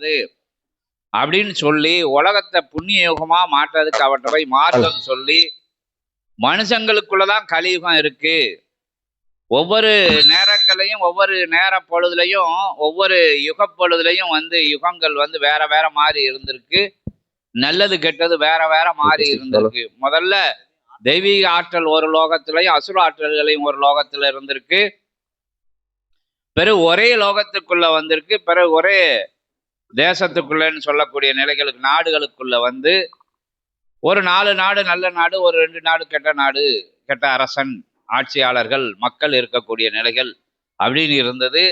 கூடாது அப்படின்னு சொல்லி உலகத்தை புண்ணிய யுகமா மாற்றுறதுக்கு அவற்றை போய் மார்க்கம் சொல்லி மனுஷங்களுக்குள்ளதான் கலியுகம் இருக்கு. ஒவ்வொரு நேரங்களையும் ஒவ்வொரு நேர பொழுதுலையும் ஒவ்வொரு யுக பொழுதுலையும் யுகங்கள் வேற வேற மாதிரி இருந்திருக்கு. நல்லது கெட்டது வேற வேற மாதிரி இருந்திருக்கு. முதல்ல தெய்வீக ஆற்றல் ஒரு லோகத்திலையும் அசுர ஆற்றல்களையும் ஒரு லோகத்துல இருந்திருக்கு. பிறகு ஒரே லோகத்துக்குள்ள வந்திருக்கு. பிறகு ஒரே தேசத்துக்குள்ளன்னு சொல்லக்கூடிய நிலைகளுக்கு நாடுகளுக்குள்ள ஒரு 4 நாடு நல்ல நாடு, ஒரு 2 நாடு கெட்ட நாடு, கெட்ட அரசன், ஆட்சியாளர்கள், மக்கள் இருக்கக்கூடிய நிலைகள் அப்படின்னு இருந்தது.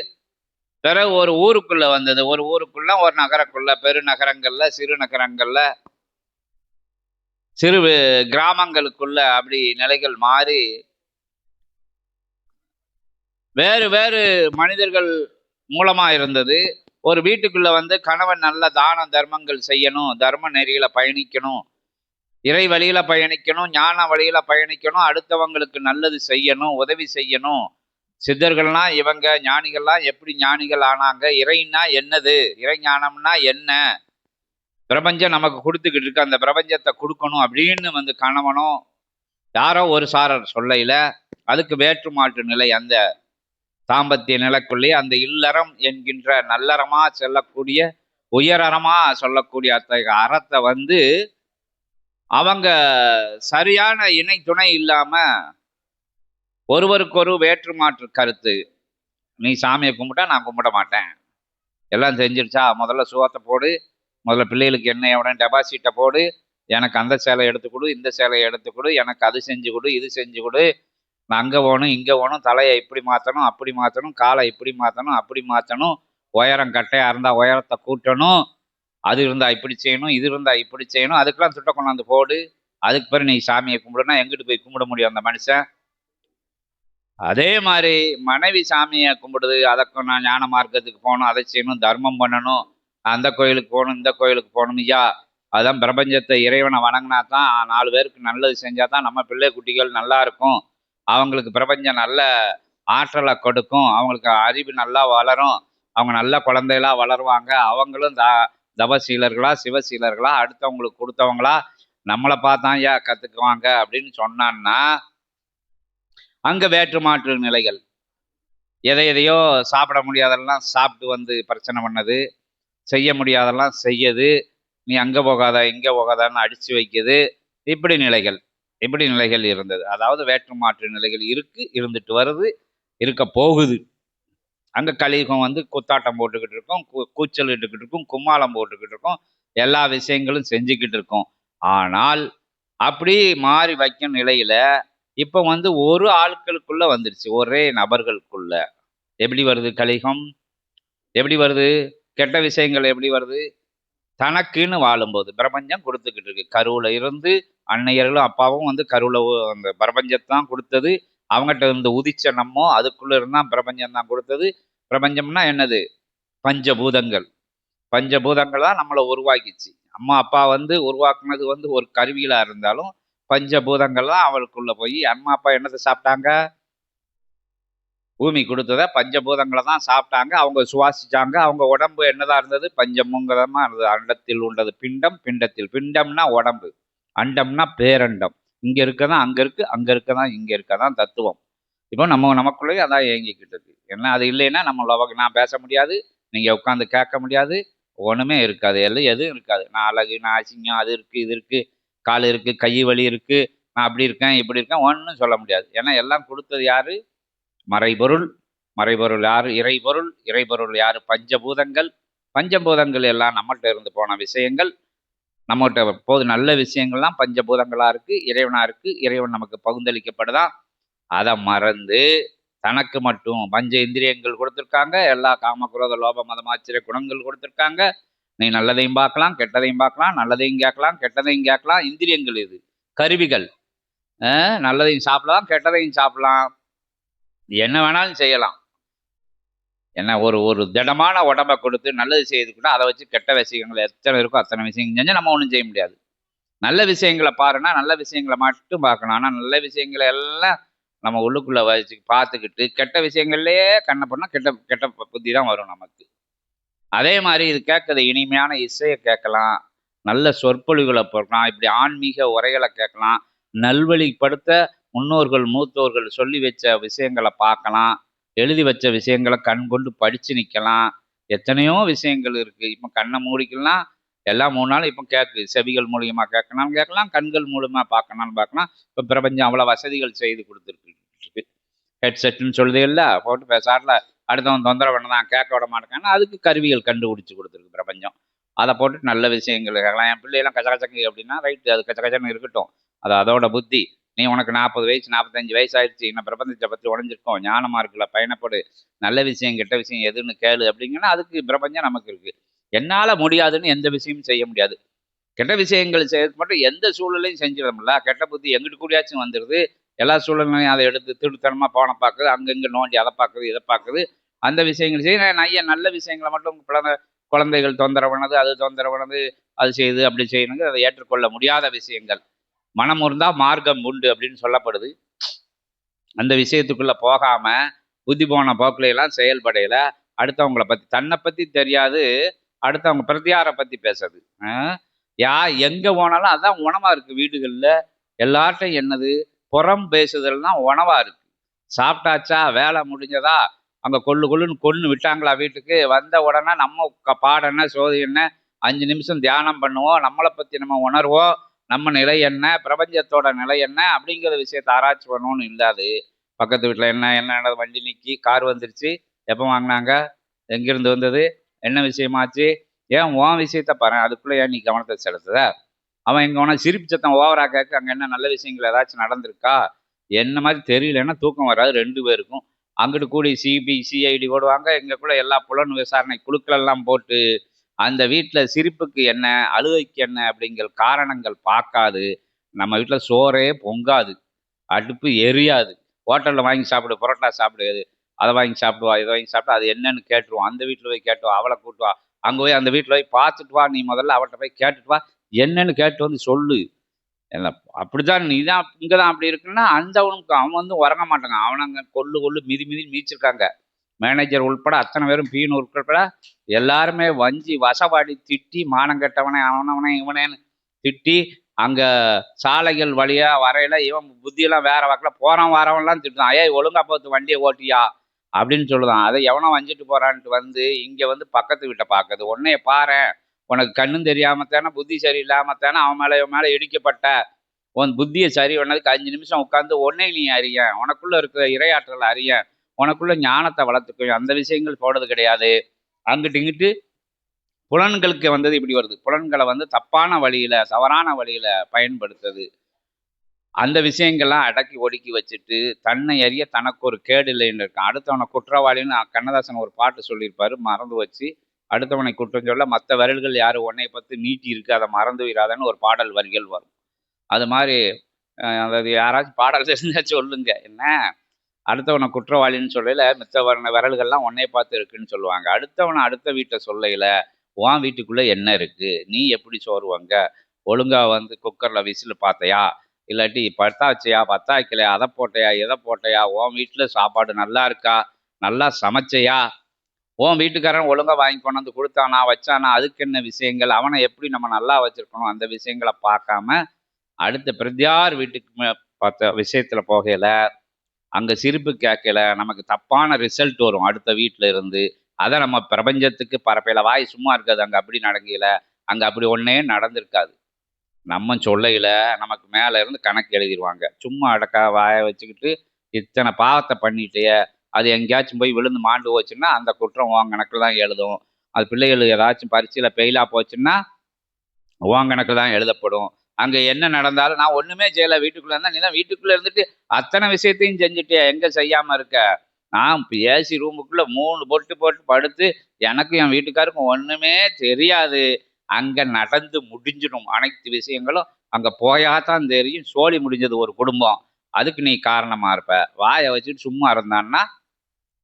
பிறகு ஒரு ஊருக்குள்ள வந்தது. ஒரு ஊருக்குள்ள ஒரு நகரக்குள்ள, பெருநகரங்கள்ல, சிறு நகரங்கள்ல, சிறு கிராமங்களுக்குள்ள அப்படி நிலைகள் மாறி வேறு வேறு மனிதர்கள் மூலமா இருந்தது. ஒரு வீட்டுக்குள்ள கணவன் நல்ல தான தர்மங்கள் செய்யணும், தர்ம நெறியில பயணிக்கணும், இறை வழியில பயணிக்கணும், ஞான வழியில பயணிக்கணும், அடுத்தவங்களுக்கு நல்லது செய்யணும், உதவி செய்யணும். சித்தர்கள்லாம் இவங்க, ஞானிகள்லாம் எப்படி ஞானிகள் ஆனாங்க, இறைன்னா என்னது, இறை ஞானம்னா என்ன, பிரபஞ்சம் நமக்கு கொடுத்துக்கிட்டு இருக்கு, அந்த பிரபஞ்சத்தை கொடுக்கணும் அப்படின்னு கணவனும் யாரோ ஒரு சாரர் சொல்லையில அதுக்கு வேற்று மாற்று நிலை அந்த தாம்பத்திய நிலைக்குள்ளே அந்த இல்லறம் என்கின்ற நல்லறமா செல்லக்கூடிய உயரறமா சொல்லக்கூடிய அத்தகைய அறத்தை அவங்க சரியான இணை துணை இல்லாம ஒருவருக்கொரு வேற்று மாற்று கருத்து. நீ சாமியை கும்பிட்டா நான் கும்பிட மாட்டேன், எல்லாம் செஞ்சிருச்சா முதல்ல சுகத்தை போடு, முதல்ல பிள்ளைகளுக்கு எண்ணெயோட டெபாசிட்டை போடு, எனக்கு அந்த சேலை எடுத்து கொடு, இந்த சேலையை எடுத்து கொடு, எனக்கு அது செஞ்சு கொடு, இது செஞ்சு கொடு, நான் அங்கே போகணும் இங்கே போகணும், தலையை இப்படி மாற்றணும் அப்படி மாற்றணும், காலை இப்படி மாற்றணும் அப்படி மாற்றணும், உயரம் கட்டையாக இருந்தால் உயரத்தை கூட்டணும், அது இருந்தால் இப்படி செய்யணும், இது இருந்தால் இப்படி செய்யணும், அதுக்கெல்லாம் திட்ட கொண்டாந்து போடு, அதுக்கு பிறகு நீ சாமியை கும்பிடுனா எங்கிட்டு போய் கும்பிட முடியும் அந்த மனுஷன்? அதே மாதிரி மனைவி சாமியை கும்பிடுது, அதற்கு நான் ஞான மார்க்கத்துக்கு போகணும், அதை செய்யணும், தர்மம் பண்ணணும், அந்த கோயிலுக்கு போகணும் இந்த கோயிலுக்கு போகணும், ஐயா அதான் பிரபஞ்சத்தை இறைவனை வணங்கினா தான் 4 பேருக்கு நல்லது செஞ்சால் தான் நம்ம பிள்ளை குட்டிகள் நல்லா இருக்கும், அவங்களுக்கு பிரபஞ்சம் நல்ல ஆற்றலை கொடுக்கும், அவங்களுக்கு அறிவு நல்லா வளரும், அவங்க நல்ல குழந்தைகளா வளருவாங்க, அவங்களும் தவசீலர்களா சிவசீலர்களா அடுத்தவங்களுக்கு கொடுத்தவங்களா நம்மளை பார்த்தான் ஐயா கற்றுக்குவாங்க அப்படின்னு சொன்னான்னா அங்கே வேற்று மாற்று நிலைகள். எதையோ சாப்பிட முடியாதெல்லாம் சாப்பிட்டு பிரச்சனை பண்ணது, செய்ய முடியாதெல்லாம் செய்யுது, நீ அங்கே போகாத இங்கே போகாதான்னு அடித்து வைக்குது, இப்படி நிலைகள் இருந்தது. அதாவது வேற்று மாற்று நிலைகள் இருந்துட்டு வருது, இருக்க போகுது. அங்கே கலியுகம் குத்தாட்டம் போட்டுக்கிட்டு இருக்கோம், கூச்சல் இட்டுக்கிட்டு இருக்கும், கும்மாளம் போட்டுக்கிட்டு இருக்கோம், எல்லா விஷயங்களும் செஞ்சுக்கிட்டு இருக்கோம். ஆனால் அப்படி மாறி வைக்கும் நிலையில இப்போ ஒரு ஆட்களுக்குள்ள வந்துருச்சு, ஒரே நபர்களுக்குள்ள. எப்படி வருது கலியுகம்? எப்படி வருது? கெட்ட விஷயங்கள் எப்படி வருது? தனக்குன்னு வாழும்போது பிரபஞ்சம் கொடுத்துக்கிட்டு இருக்கு. கருவுல இருந்து அன்னையர்களும் அப்பாவும் கருவுல அந்த பிரபஞ்சத்தான் கொடுத்தது, அவங்ககிட்ட உதிச்ச நம்மோ அதுக்குள்ள இருந்தா பிரபஞ்சம் தான் கொடுத்தது. பிரபஞ்சம்னா என்னது? பஞ்சபூதங்கள். பஞ்சபூதங்கள் தான் நம்மளை உருவாக்கிச்சு. அம்மா அப்பா உருவாக்குனது ஒரு கருவியிலா இருந்தாலும் பஞ்சபூதங்கள் தான் அவளுக்குள்ள போய் அம்மா அப்பா என்னத்தை சாப்பிட்டாங்க? பூமி கொடுத்தத பஞ்சபூதங்களை தான் சாப்பிட்டாங்க, அவங்க சுவாசிச்சாங்க, அவங்க உடம்பு என்னதான் இருந்தது? பஞ்சமுங்கதமா இருந்தது. அண்டத்தில் உள்ளது பிண்டம், பிண்டத்தில் பிண்டம்னா உடம்பு, அண்டம்னா பேரண்டம், இங்க இருக்கதான் அங்க இருக்கு, அங்க இருக்கதான் இங்க இருக்கதான் தத்துவம். இப்போ நமக்குள்ளேயே அதான் இயங்கிக்கிட்டு இருக்கு. ஏன்னா அது இல்லைன்னா நான் பேச முடியாது, நீங்க உட்காந்து கேட்க முடியாது, ஒண்ணுமே இருக்காது, எதுவும் இருக்காது. நான் அழகு, நான் அசிங்கம், அது இருக்கு இது இருக்கு, கால் இருக்கு, கை வலி இருக்கு, நான் அப்படி இருக்கேன் இப்படி இருக்கேன், ஒன்றும் சொல்ல முடியாது. ஏன்னா எல்லாம் கொடுத்தது யாரு? மறைபொருள். மறைபொருள் யாரு? இறைபொருள். இறைபொருள் யாரு? பஞ்சபூதங்கள். பஞ்சபூதங்கள் எல்லாம் நம்மள்கிட்ட இருந்து போன விஷயங்கள், நம்மகிட்ட போது நல்ல விஷயங்கள்லாம் பஞ்சபூதங்களா இருக்கு, இறைவனா இருக்கு, இறைவன் நமக்கு பகுந்தளிக்கப்படுதான். அதை மறந்து தனக்கு மட்டும் பஞ்ச இந்திரியங்கள் கொடுத்துருக்காங்க, எல்லா காமக்ரோத லோப மதமாச்சரிய குணங்கள் கொடுத்துருக்காங்க. நீ நல்லதையும் பார்க்கலாம், கெட்டதையும் பார்க்கலாம், நல்லதையும் கேட்கலாம், கெட்டதையும் கேட்கலாம். இந்திரியங்கள் இது கருவிகள். நல்லதையும் சாப்பிடலாம், கெட்டதையும் சாப்பிடலாம், என்ன வேணாலும் செய்யலாம். என்ன ஒரு திடமான உடம்பை கொடுத்து நல்லது செய்யறதுக்குன்னா அதை வச்சு கெட்ட விஷயங்கள் எத்தனை இருக்கோ அத்தனை விஷயங்கள் செஞ்சால் நம்ம ஒன்றும் செய்ய முடியாது. நல்ல விஷயங்களை பாருன்னா நல்ல விஷயங்களை மட்டும் பார்க்கணும். ஆனால் நல்ல விஷயங்களை எல்லாம் நம்ம உள்ளுக்குள்ள வச்சு பார்த்துக்கிட்டு கெட்ட விஷயங்கள்லேயே கண்ணை பண்ணால் கெட்ட கெட்ட புத்தி தான் வரும் நமக்கு. அதே மாதிரி இது கேட்குறது இனிமையான இசையை கேட்கலாம், நல்ல சொற்பொழிவுகளை போடலாம், இப்படி ஆன்மீக உரைகளை கேட்கலாம், நல்வழிப்படுத்த முன்னோர்கள் மூத்தோர்கள் சொல்லி வச்ச விஷயங்களை பார்க்கலாம், எழுதி வச்ச விஷயங்களை கண்கொண்டு படிச்சு நிற்கலாம். எத்தனையோ விஷயங்கள் இருக்கு. இப்போ கண்ணை மூடிக்கலாம் எல்லாம் 3 நாள் இப்போ கேட்குது. செவிகள் மூலியமா கேட்கணும்னாலும் கேட்கலாம், கண்கள் மூலமா பார்க்கணும்னாலும் பார்க்கலாம். இப்போ பிரபஞ்சம் அவ்வளோ வசதிகள் செய்து கொடுத்துருக்கு. ஹெட்செட்னு சொல்லுதுல்ல, போட்டு பேசாட்டில் அடுத்தவன் தொந்தரவு பண்ணதான் கேட்க விட மாட்டேங்கன்னா அதுக்கு கருவிகள் கண்டுபிடிச்சி கொடுத்துருக்கு பிரபஞ்சம். அதை போட்டு நல்ல விஷயங்கள் கேட்கலாம். என் பிள்ளையெல்லாம் கச்சகச்சக்கு அப்படின்னா ரைட்டு, அது கச்சகச்சன்னு இருக்கட்டும். அது அதோட புத்தி. நீ உனக்கு 40 வயசு 45 வயசு ஆயிடுச்சு, இன்னும் பிரபஞ்சத்தை பற்றி உடஞ்சிருக்கோம், ஞானமா இருக்குல்ல, பயணப்படு, நல்ல விஷயம் கெட்ட விஷயம் எதுன்னு கேளு அப்படிங்கன்னா அதுக்கு பிரபஞ்சம் நமக்கு இருக்கு. என்னால் முடியாதுன்னு எந்த விஷயமும் செய்ய முடியாது. கெட்ட விஷயங்கள் செய்யறது மட்டும் எந்த சூழலையும் செஞ்சிடமுடில. கெட்ட புத்தி எங்கிட்டு கூடியாச்சும் வந்துடுது. எல்லா சூழ்நிலையும் அதை எடுத்து திருட்டுத்தனமாக போன பார்க்குது, அங்கங்கே நோண்டி அதை பார்க்குது இதை பார்க்குது. அந்த விஷயங்கள் செய்ய நிறைய நல்ல விஷயங்களை மட்டும் குழந்தைகள் தொந்தரவுனது, அது தொந்தரவுனது, அது செய்யுது அப்படி செய்யணுங்க, அதை ஏற்றுக்கொள்ள முடியாத விஷயங்கள். மனம் இருந்தால் மார்க்கம் உண்டு அப்படின்னு சொல்லப்படுது. அந்த விஷயத்துக்குள்ளே போகாமல் புத்தி போன போக்கில எல்லாம் செயல்படையில அடுத்தவங்களை பற்றி தன்னை பற்றி தெரியாது, அடுத்தவங்க பிரதியாரை பற்றி பேசுறது. எங்கே போனாலும் அதுதான் உணவாக இருக்குது. வீடுகளில் எல்லார்ட்டையும் என்னது புறம் பேசுதல்னா உணவாக இருக்குது. சாப்பிட்டாச்சா, வேலை முடிஞ்சதா, அங்கே கொள்ளுன்னு கொன்று விட்டாங்களா வீட்டுக்கு, வந்த உடனே நம்ம பாடம் என்ன, சோதி என்ன, 5 நிமிஷம் தியானம் பண்ணுவோம், நம்மளை பற்றி நம்ம உணர்வோம், நம்ம நிலை என்ன, பிரபஞ்சத்தோட நிலை என்ன அப்படிங்கிற விஷயத்தை ஆராய்ச்சி பண்ணணும்னு இல்லாது பக்கத்து வீட்டில் என்ன வண்டி நிற்கி, கார் வந்துருச்சு, எப்போ வாங்கினாங்க, எங்கேருந்து வந்தது, என்ன விஷயமாச்சு, ஏன் உன் விஷயத்த பாரு, அதுக்குள்ளே ஏன் நீ கவனத்தை செலுத்துத, அவன் எங்கே வேணா சிரிப்பு சத்தம் ஓவரா கேட்க அங்கே என்ன நல்ல விஷயங்கள் ஏதாச்சும் நடந்திருக்கா, என்ன மாதிரி தெரியலன்னா தூக்கம் வராது 2 பேருக்கும். அங்கிட்டு கூடி சிஐடி ஓடுவாங்க, எங்கக்குள்ள எல்லா புலன் விசாரணை குழுக்களெல்லாம் போட்டு அந்த வீட்டில் சிரிப்புக்கு என்ன, அழுகைக்கு என்ன அப்படிங்கிற காரணங்கள் பார்க்காது நம்ம வீட்டில் சோறே பொங்காது, அடுப்பு எரியாது. ஹோட்டலில் வாங்கி சாப்பிடு, பரோட்டா சாப்பிடு, அதை வாங்கி சாப்பிடுவா, இதை வாங்கி சாப்பிட்டு அது என்னன்னு கேட்டுருவோம். அந்த வீட்டில் போய் கேட்டுவா, அவளை கூட்டுவா, அங்கே போய் அந்த வீட்டில் போய் பார்த்துட்டு வா, நீ முதல்ல அவள்கிட்ட போய் கேட்டுட்டு வா, என்னன்னு கேட்டு வந்து சொல்லு. அப்படிதான் நீ தான் இங்கே தான் அப்படி இருக்குன்னா அவனுக்கு அவன் வந்து உறங்க மாட்டாங்க. அவனங்க கொள்ளு மிதி மீச்சிருக்காங்க. மேனேஜர் உள்பட அத்தனை பேரும் பீன் உட்பட எல்லாருமே வஞ்சி வசப்பாடி திட்டி மானங்கெட்டவனே அவனவனே இவனேன்னு திட்டி அங்கே சாலைகள் வழியாக வரையில இவன் புத்தியெல்லாம் வேற வாக்கில் போகிறான் வரவன்லாம் திட்டுதான். ஏய் ஒழுங்கா பார்த்து வண்டியை ஓட்டியா அப்படின்னு சொல்லுதான். அதை எவனோ வஞ்சிட்டு போகிறான்ட்டு வந்து இங்கே வந்து பக்கத்து வீட்டை பார்க்குது. உன்னைய பாரு, உனக்கு கண்ணும் தெரியாமல் தானே, புத்தி சரியில்லாமல் தானே அவன் மேலே இடிக்கப்பட்ட, உன் புத்தியை சரி பண்ணதுக்கு 5 நிமிஷம் உட்காந்து உன்னை நீ அறிய, உனக்குள்ளே இருக்கிற இறையாற்றல் அறிய, உனக்குள்ள ஞானத்தை வளர்த்துக்கும். அந்த விஷயங்கள் போடுறது கிடையாது. அங்கிட்டு இங்கிட்டு புலன்களுக்கு வந்தது இப்படி வருது. புலன்களை வந்து தப்பான வழியில் தவறான வழியில் பயன்படுத்துது. அந்த விஷயங்கள்லாம் அடக்கி ஒடுக்கி வச்சுட்டு தன்னை அறிய தனக்கு ஒரு கேடு இல்லைன்னு இருக்கான். அடுத்தவனை குற்றவாளின்னு கண்ணதாசன் ஒரு பாட்டு சொல்லியிருப்பாரு, மறந்து வச்சு. அடுத்தவனை குற்றம் சொல்ல மற்ற விரல்கள் யாரும் உன்னை பற்றி நீட்டி இருக்கு, அதை மறந்து விடாதன்னு ஒரு பாடல் வரிகள் வரும். அது மாதிரி அதாவது யாராச்சும் பாடல் தெரிஞ்சா சொல்லுங்க. என்ன அடுத்தவனை குற்றவாளின்னு சொல்லல மித்த விரல்கள்லாம் உன்னைய பார்த்து இருக்குன்னு சொல்லுவாங்க. அடுத்தவனை அடுத்த வீட்டை சொல்லையில உன் வீட்டுக்குள்ளே என்ன இருக்குது, நீ எப்படி சோறுவாங்க, ஒழுங்கா வந்து குக்கரில் விசில் பார்த்தையா, இல்லாட்டி பத்தாச்சியா பத்தா வைக்கலையா, அதை போட்டையா எதை போட்டையா, உன் வீட்டில் சாப்பாடு நல்லா இருக்கா, நல்லா சமைச்சையா, உன் வீட்டுக்காரன் ஒழுங்காக வாங்கி கொண்டாந்து கொடுத்தானா வச்சானா, அதுக்கு என்ன விஷயங்கள், அவனை எப்படி நம்ம நல்லா வச்சுருக்கணும், அந்த விஷயங்களை பார்க்காம அடுத்த பிரதியார் வீட்டுக்கு பார்த்த விஷயத்தில் போகையில் அங்கே சிரிப்பு கேட்கல நமக்கு தப்பான ரிசல்ட் வரும் அடுத்த வீட்டில் இருந்து. அதை நம்ம பிரபஞ்சத்துக்கு பரப்பையில் வாய் சும்மா இருக்காது. அங்கே அப்படி நடக்கையில் அங்கே அப்படி ஒன்றே நடந்திருக்காது. நம்ம சொல்லையில் நமக்கு மேலே இருந்து கணக்கு எழுதிடுவாங்க. சும்மா அடக்கா வாயை வச்சுக்கிட்டு இத்தனை பாவத்தை பண்ணிட்டே அது எங்கேயாச்சும் போய் விழுந்து மாண்டு போச்சுன்னா அந்த குற்றம் உன் கணக்கில் தான் எழுதும். அது பிள்ளைகள் ஏதாச்சும் பரீட்சையில் ஃபெயிலாக போச்சுன்னா உன் கணக்கில் தான் எழுதப்படும். அங்கே என்ன நடந்தாலும் நான் ஒன்றுமே செய்யலை, வீட்டுக்குள்ளே இருந்தால் நீ தான் வீட்டுக்குள்ளே இருந்துட்டு அத்தனை விஷயத்தையும் செஞ்சுட்டியா, எங்கே செய்யாமல் இருக்க. நான் ஏசி ரூமுக்குள்ளே 3 பொட்டு போட்டு படுத்து எனக்கும் என் வீட்டுக்காருக்கும் ஒன்றுமே தெரியாது. அங்கே நடந்து முடிஞ்சிடும் அனைத்து விஷயங்களும். அங்கே போயாதான் தெரியும் சோழி முடிஞ்சது ஒரு குடும்பம். அதுக்கு நீ காரணமாக இருப்ப. வாயை வச்சுக்கிட்டு சும்மா இருந்தான்னா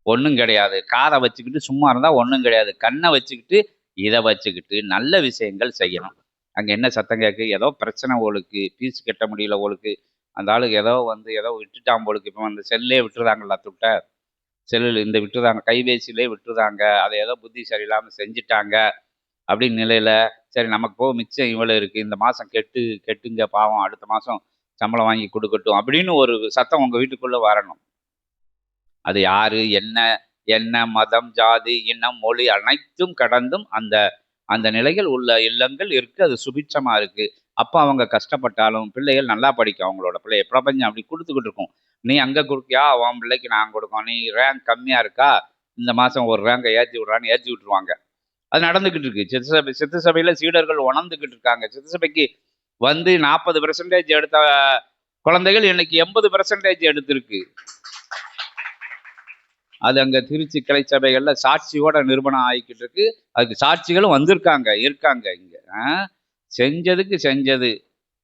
ஒன்றும் கிடையாது, காதை வச்சுக்கிட்டு சும்மா இருந்தால் ஒன்றும் கிடையாது, கண்ணை வச்சுக்கிட்டு இதை வச்சுக்கிட்டு நல்ல விஷயங்கள் செய்யணும். அங்கே என்ன சத்தம் கேட்கு, ஏதோ பிரச்சனை ஓளுக்கு, ஃபீஸ் கட்ட முடியல ஓளுக்கு, அந்த ஆளுக்கு ஏதோ வந்து ஏதோ விட்டுட்டான் போலுக்கு. இப்போ அந்த செல்லே விட்டுருதாங்களா துட்ட, செல்லில் இந்த விட்டுறாங்க, கைபேசியிலே விட்டுறாங்க, அதை ஏதோ புத்தி சரியில்லாமல் செஞ்சுட்டாங்க அப்படின்னு நிலையில், சரி நமக்கு போக மிச்சம் இவ்வளோ இருக்குது, இந்த மாதம் கெட்டுங்க பாவம், அடுத்த மாதம் சம்பளம் வாங்கி கொடுக்கட்டும் அப்படின்னு ஒரு சத்தம் உங்கள் வீட்டுக்குள்ளே வரணும். அது யாரு, என்ன என்ன மதம், ஜாதி, இனம், மொழி அனைத்தும் கடந்தும் அந்த அந்த நிலையில் உள்ள இல்லங்கள் இருக்கு. அது சுபிட்சமா இருக்கு. அப்ப அவங்க கஷ்டப்பட்டாலும் பிள்ளைகள் நல்லா படிக்கும். அவங்களோட பிள்ளைய பிரபஞ்சம் அப்படி குடுத்துக்கிட்டு இருக்கும். நீ அங்க குடுக்கியா, உன் பிள்ளைக்கு நான் குடுக்கோம். நீ ரேங்க் கம்மியா இருக்கா, இந்த மாசம் ஒரு ரேங்க ஏத்தி விடுறான்னு ஏத்தி விட்டுருவாங்க. அது நடந்துகிட்டு இருக்கு. சித்து சபையில சீடர்கள் உணர்ந்துகிட்டு இருக்காங்க. சித்து சபைக்கு வந்து 40% எடுத்த குழந்தைகள் இன்னைக்கு 80% எடுத்திருக்கு. அது அங்க திருச்சி கிளை சபைகள்ல சாட்சியோட நிரூபணம் ஆகிக்கிட்டு இருக்கு. அதுக்கு சாட்சிகளும் வந்திருக்காங்க, இருக்காங்க இங்க. செஞ்சதுக்கு செஞ்சது,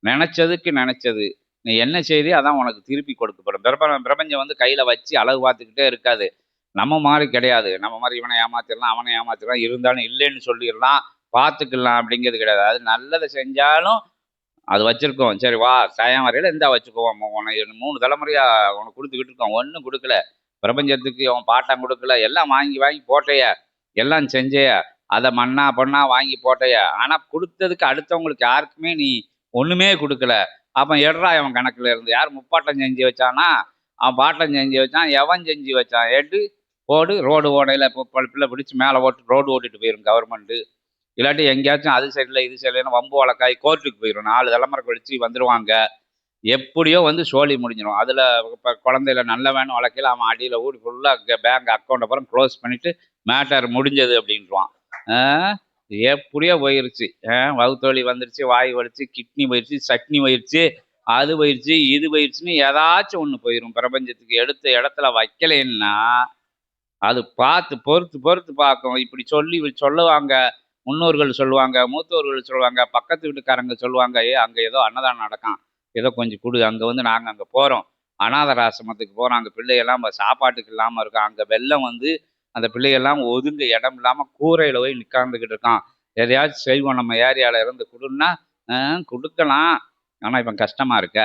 நினைச்சதுக்கு நினைச்சது. நீ என்ன செய்தியோ அதான் உனக்கு திருப்பி கொடுக்கப்படும். பிரபஞ்சம் வந்து கையில வச்சு அழகு பார்த்துக்கிட்டே இருக்காது. நம்ம மாதிரி கிடையாது. நம்ம மாதிரி இவனை ஏமாத்திடலாம், அவனை ஏமாத்திடலாம், இருந்தாலும் இல்லைன்னு சொல்லிடலாம், பார்த்துக்கலாம் அப்படிங்கிறது கிடையாது. அது நல்லதை செஞ்சாலும் அது வச்சிருக்கோம். சரி வா, டயம் வரையில இந்தா வச்சுக்குவோம். உனக்கு 3 தலைமுறையா உனக்கு கொடுத்துக்கிட்டு இருக்கோம். ஒன்றும் கொடுக்கல. பிரபஞ்சத்துக்கு அவன் பாட்டம் கொடுக்கல. எல்லாம் வாங்கி வாங்கி போட்டைய, எல்லாம் செஞ்சைய, அதை மண்ணா பொண்ணா வாங்கி போட்டைய. ஆனா கொடுத்ததுக்கு அடுத்தவங்களுக்கு யாருக்குமே நீ ஒண்ணுமே கொடுக்கல. அப்ப எடுறா அவன் கணக்குல இருந்து. யார் முப்பாட்டம் செஞ்சு வச்சானா, அவன் பாட்டம் செஞ்சு வச்சான், எவன் செஞ்சு வச்சான், எடு போடு. ரோடு ஓடையில பிள்ளை பிடிச்சி மேலே ஓட்டு ரோடு ஓட்டிட்டு போயிரும் கவர்மெண்ட். இல்லாட்டி எங்கேயாச்சும் அது சரியில்லை இது சரியில்லைன்னு வம்பு வழக்காய் கோர்ட்டுக்கு போயிடும். 4 தலைமுறை கழிச்சு வந்துருவாங்க. எப்படியோ வந்து சோழி முடிஞ்சிடும். அதில் இப்போ குழந்தையில நல்லவன் வழக்கையில் அவன் அடியில் ஊடி ஃபுல்லாக பேங்க் அக்கௌண்ட் அப்புறம் க்ளோஸ் பண்ணிவிட்டு மேட்டர் முடிஞ்சது அப்படின்றான். எப்படியோ போயிருச்சு. வகுத்தொலி வந்துருச்சு, வாய் வலிச்சு, கிட்னி போயிடுச்சு, சட்னி போயிடுச்சு, அது போயிடுச்சு, இது போயிடுச்சுன்னு ஏதாச்சும் ஒன்று போயிடும். பிரபஞ்சத்துக்கு எடுத்த இடத்துல வைக்கலைன்னா அது பார்த்து பொறுத்து பொறுத்து பார்க்கும். இப்படி சொல்லி சொல்லுவாங்க, முன்னோர்கள் சொல்லுவாங்க, மூத்தோர்கள் சொல்லுவாங்க, பக்கத்து வீட்டுக்காரங்க சொல்லுவாங்க, அங்கே ஏதோ அன்னதானம் நடக்கும், ஏதோ கொஞ்சம் கொடு. அங்கே வந்து நாங்கள் அங்கே போகிறோம், அனாதராசிரமத்துக்கு போகிறோம், அங்கே பிள்ளைகள்லாம் சாப்பாட்டுக்கு இல்லாமல் இருக்கோம், அங்கே வெள்ளம் வந்து அந்த பிள்ளைகள்லாம் ஒதுங்க இடம் இல்லாமல் கூரையில் போய் நிற்காந்துக்கிட்டு இருக்கான். எதையாச்சும் செய்வோம் நம்ம ஏரியாவில் இருந்து கொடுன்னா கொடுக்கலாம். ஆனால் இப்போ கஷ்டமாக இருக்க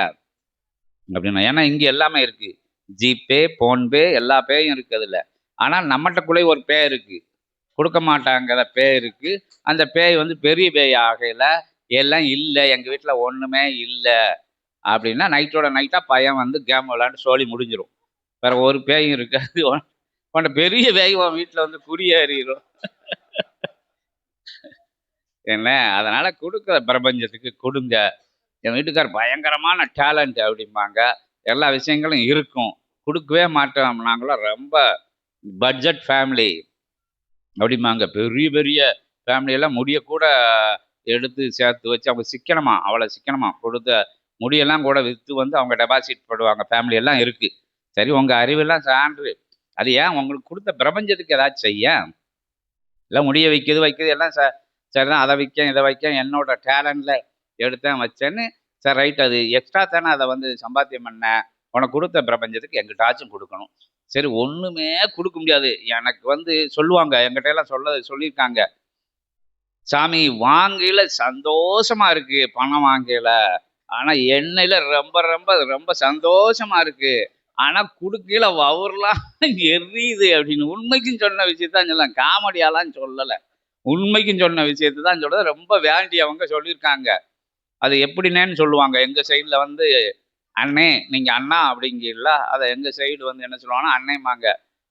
அப்படின்னா, ஏன்னா இங்கே எல்லாமே இருக்குது. ஜிபே, ஃபோன்பே, எல்லா பேயும் இருக்குது அதில். ஆனால் நம்மகிட்டக்குள்ளே ஒரு பே இருக்குது, கொடுக்க மாட்டாங்கிற பே இருக்குது. அந்த பேய் வந்து பெரிய பேய் ஆகையில் எல்லாம் இல்லை, எங்கள் வீட்டில் ஒன்றுமே இல்லை அப்படின்னா நைட்டோட நைட்டாக பையன் வந்து கேம் விளாண்டு சோழி முடிஞ்சிடும். வேற ஒரு பேயும் இருக்காது. உன்னை பெரிய பேய் உன் வீட்டில் வந்து குடியேறிடும். என்ன அதனால கொடுக்குற பிரபஞ்சத்துக்கு கொடுங்க. என் வீட்டுக்கார் பயங்கரமான டேலண்ட் அப்படிம்பாங்க. எல்லா விஷயங்களும் இருக்கும், கொடுக்கவே மாட்டோம். நாங்களும் ரொம்ப பட்ஜெட் ஃபேமிலி அப்படிம்பாங்க. பெரிய பெரிய ஃபேமிலியெல்லாம் முடியக்கூட எடுத்து சேர்த்து வச்சு அவங்க சிக்கனமா, அவ்வளோ சிக்கனமா கொடுத்த முடியெல்லாம் கூட விற்று வந்து அவங்க டெபாசிட் போடுவாங்க. ஃபேமிலியெல்லாம் இருக்குது. சரி உங்கள் அறிவெல்லாம் சான்று, அது ஏன் உங்களுக்கு கொடுத்த பிரபஞ்சத்துக்கு ஏதாச்சும் செய்ய. எல்லாம் முடிய வைக்கிறது எல்லாம் சரிதான், அதை விற்க இதை வைக்க என்னோட டேலண்டில் எடுத்தேன் வச்சேன்னு. சரி ரைட், அது எக்ஸ்ட்ரா தானே, அதை வந்து சம்பாத்தியம் பண்ண. உனக்கு கொடுத்த பிரபஞ்சத்துக்கு எங்கிட்டாச்சும் கொடுக்கணும். சரி ஒன்றுமே கொடுக்க முடியாது. எனக்கு வந்து சொல்லுவாங்க, எங்கிட்ட எல்லாம் சொல்லியிருக்காங்க, சாமி வாங்கல சந்தோஷமா இருக்கு, பணம் வாங்கல, ஆனால் எண்ணெயில் ரொம்ப ரொம்ப ரொம்ப சந்தோஷமா இருக்கு, ஆனால் குடுக்கையில் வவுர்லாம் எரியுது அப்படின்னு. உண்மைக்கும் சொன்ன விஷயத்தான் சொல்லலாம், காமெடியாலாம் சொல்லலை. உண்மைக்கும் சொன்ன விஷயத்தை தான் சொல்றது. ரொம்ப வேண்டி அவங்க சொல்லியிருக்காங்க. அது எப்படின்னேன்னு சொல்லுவாங்க. எங்கள் சைடில் வந்து அண்ணே, நீங்கள் அண்ணா அப்படிங்கல, அதை எங்கள் சைடு வந்து என்ன சொல்லுவாங்கன்னா அண்ணேம்பாங்க.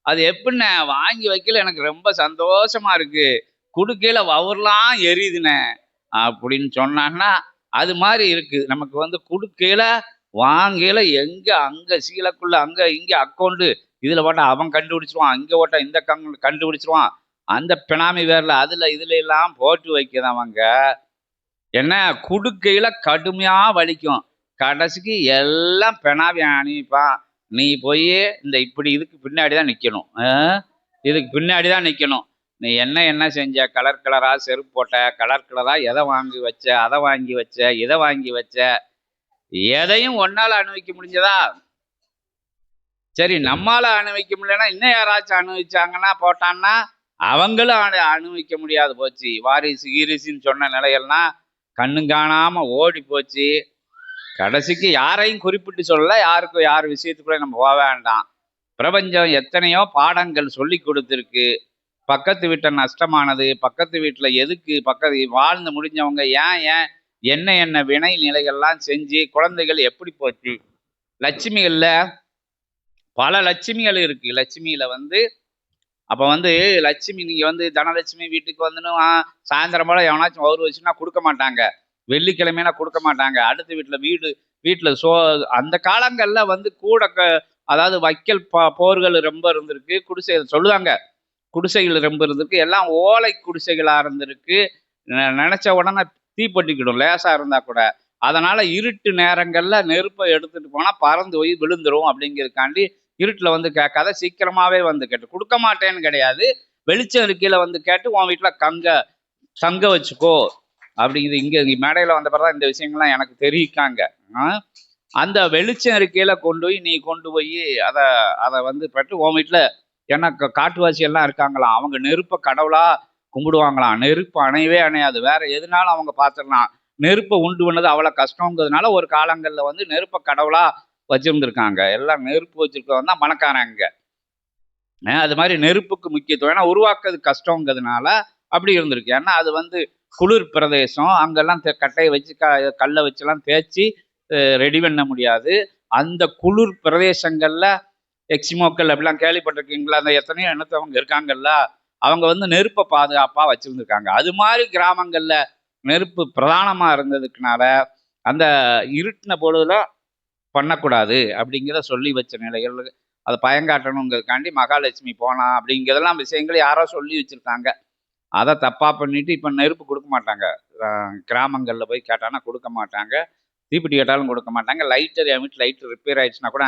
அது எப்படிண்ணே வாங்கி வைக்கல, எனக்கு ரொம்ப சந்தோஷமா இருக்கு, குடுக்கையில் வவுர்லாம் எரியுதுண்ணே அப்படின்னு சொன்னான்னா அது மாதிரி இருக்குது. நமக்கு வந்து குடுக்கையில் வாங்கல எங்கே அங்கே சீலக்குள்ள அங்கே இங்கே அக்கௌண்ட்டு இதில் போட்டால் அவன் கண்டுபிடிச்சிருவான், இங்கே போட்டால் இந்த கண்டுபிடிச்சிருவான், அந்த பினாமி வேர்ல அதுல இதுல எல்லாம் போட்டு வைக்கிறவங்க என்ன குடுக்கையில கடுமையா வலிக்கும். கடைசிக்கு எல்லாம் பெனாவி அனுப்பிப்பான். நீ போய் இந்த இப்படி இதுக்கு பின்னாடிதான் நிக்கணும், இதுக்கு பின்னாடிதான் நிக்கணும். நீ என்ன செஞ்ச, கலர் கலரா செருப்பு போட்ட, கலர் கலரா எதை வாங்கி வச்ச, அதை வாங்கி வச்ச, இதை வாங்கி வச்ச, எதையும் ஒன்னால அனுபவிக்க முடிஞ்சதா? சரி நம்மால அனுபவிக்க முடியலன்னா இன்னும் யாராச்சும் அனுபவிச்சாங்கன்னா போட்டான்னா அவங்களும் அனுபவிக்க முடியாது போச்சு. வாரிசு கீரிசுன்னு சொன்ன நிலைகள்லாம் கண்ணும் காணாம ஓடி போச்சு. கடைசிக்கு யாரையும் குறிப்பிட்டு சொல்லல, யாருக்கும் யார் விஷயத்துக்குள்ள நம்ம போக வேண்டாம். பிரபஞ்சம் எத்தனையோ பாடங்கள் சொல்லி கொடுத்துருக்கு. பக்கத்து வீட்ல நஷ்டமானது, பக்கத்து வீட்ல எதுக்கு பக்கத்து வாழ்ந்து முடிஞ்சவங்க ஏன் ஏன் என்ன என்ன வினை நிலைகள்லாம் செஞ்சு குழந்தைகள் எப்படி போச்சு. லட்சுமிகள்ல பல லட்சுமிகள் இருக்கு. லட்சுமியில வந்து அப்ப வந்து லட்சுமி நீங்க வந்து தனலட்சுமி வீட்டுக்கு வந்துன்னு சாயந்தரம் போல எவனாச்சும் வவுறு வச்சுன்னா குடுக்க மாட்டாங்க. வெள்ளிக்கிழமைனா குடுக்க மாட்டாங்க. அடுத்த வீட்ல வீட்ல அந்த காலங்கள்ல வந்து கூட அதாவது வைக்கல் போர்கள் ரொம்ப இருந்திருக்கு. குடிசை சொல்லுவாங்க. குடிசைகள் ரொம்ப இருந்திருக்கு. எல்லாம் ஓலை குடிசைகளா இருந்திருக்கு. நினைச்ச உடனே தீப்பற்றிக்கிடும் லேசா இருந்தா கூட. அதனால இருட்டு நேரங்கள்ல நெருப்பை எடுத்துட்டு போனா பறந்து போய் விழுந்துரும் அப்படிங்கிறதுக்காண்டி இருட்டுல வந்து கேட்காத சீக்கிரமாவே வந்து கேட்டு கொடுக்க மாட்டேன்னு கிடையாது. வெளிச்சம் இருக்கையில வந்து கேட்டு உன் வீட்டுல தங்க வச்சுக்கோ அப்படிங்கிறது இங்க மேடையில வந்த பிறகு இந்த விஷயங்கள்லாம் எனக்கு தெரிவிக்காங்க. அந்த வெளிச்சம் இருக்கையில கொண்டு போய் அதை வந்து பெற்று உன் வீட்டுல ஏன்னா காட்டுவாசி எல்லாம் இருக்காங்களாம். அவங்க நெருப்ப கடவுளா கும்பிடுவாங்களாம். நெருப்பு அணையவே அணையாது. வேற எதுனாலும் அவங்க பார்த்துடலாம். நெருப்பை உண்டு பண்ணது அவ்வளோ கஷ்டங்கிறதுனால ஒரு காலங்கள்ல வந்து நெருப்பை கடவுளா வச்சிருந்திருக்காங்க. எல்லாம் நெருப்பு வச்சிருக்கவன் தான் பணக்காரங்க. அது மாதிரி நெருப்புக்கு முக்கியத்துவம் ஏன்னா உருவாக்குறது கஷ்டங்கிறதுனால அப்படி இருந்திருக்கு. ஏன்னா அது வந்து குளிர் பிரதேசம். அங்கெல்லாம் கட்டையை வச்சு கல்லை வச்செல்லாம் தேய்ச்சி ரெடி பண்ண முடியாது. அந்த குளிர் பிரதேசங்கள்ல எக்ஸிமோக்கள் அப்படிலாம் கேள்விப்பட்டிருக்கீங்களா? அந்த எத்தனையோ இனத்தவங்க இருக்காங்கல்ல, அவங்க வந்து நெருப்பை பாதுகாப்பா வச்சிருந்துருக்காங்க. அது மாதிரி கிராமங்கள்ல நெருப்பு பிரதானமா இருந்ததுக்குனால அந்த இருட்டின பொழுதுல பண்ணக்கூடாது அப்படிங்கிறத சொல்லி வச்ச நிலைகள். அதை பயங்காட்டணுங்கிறதுக்காண்டி மகாலட்சுமி போனா அப்படிங்கிறதெல்லாம் விஷயங்கள் யாரோ சொல்லி வச்சிருக்காங்க. அதை தப்பா பண்ணிட்டு இப்ப நெருப்பு கொடுக்க மாட்டாங்க. கிராமங்கள்ல போய் கேட்டானா கொடுக்க மாட்டாங்க. தீப்பெட்டி கேட்டாலும் கொடுக்க மாட்டாங்க. லைட்டர் என் வீட்டில் லைட்டர் ரிப்பேர் ஆயிடுச்சுன்னா கூட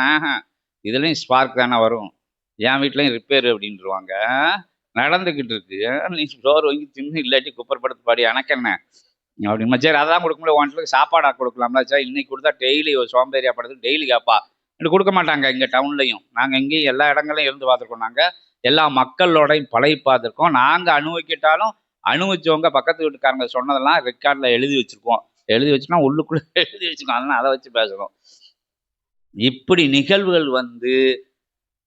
இதுலயும் ஸ்பார்க் தானே வரும். என் வீட்லயும் ரிப்பேர் அப்படின்ட்டுருவாங்க. நடந்துக்கிட்டு இருக்கு. நீ சோறு வாங்கி தின்னு இல்லாட்டி குப்பர் படுத்து பாடி எனக்கு என்ன அப்படிமா. சரி அதான் கொடுக்க முடியல. ஒன்றுக்கு சாப்பாடா கொடுக்கலாம்ல. சரி இன்னைக்கு கொடுத்தா டெய்லி ஒரு சோம்பேறியா படுத்து டெய்லி கேப்பா. இப்படி கொடுக்க மாட்டாங்க இங்கே டவுன்லையும். நாங்கள் எங்கேயும் எல்லா இடங்களையும் இருந்து பார்த்துருக்கோம். நாங்கள் எல்லா மக்களோடையும் பழகி பார்த்துருக்கோம். நாங்கள் அனுபவிக்கிட்டாலும் அனுபவிச்சவங்க பக்கத்து வீட்டுக்காரங்க சொன்னதெல்லாம் ரெக்கார்டில் எழுதி வச்சுருக்கோம். எழுதி வச்சுன்னா உள்ளுக்குள்ளே எழுதி வச்சுக்கோம். அதனால் அதை வச்சு பேசுகிறோம். இப்படி நிகழ்வுகள் வந்து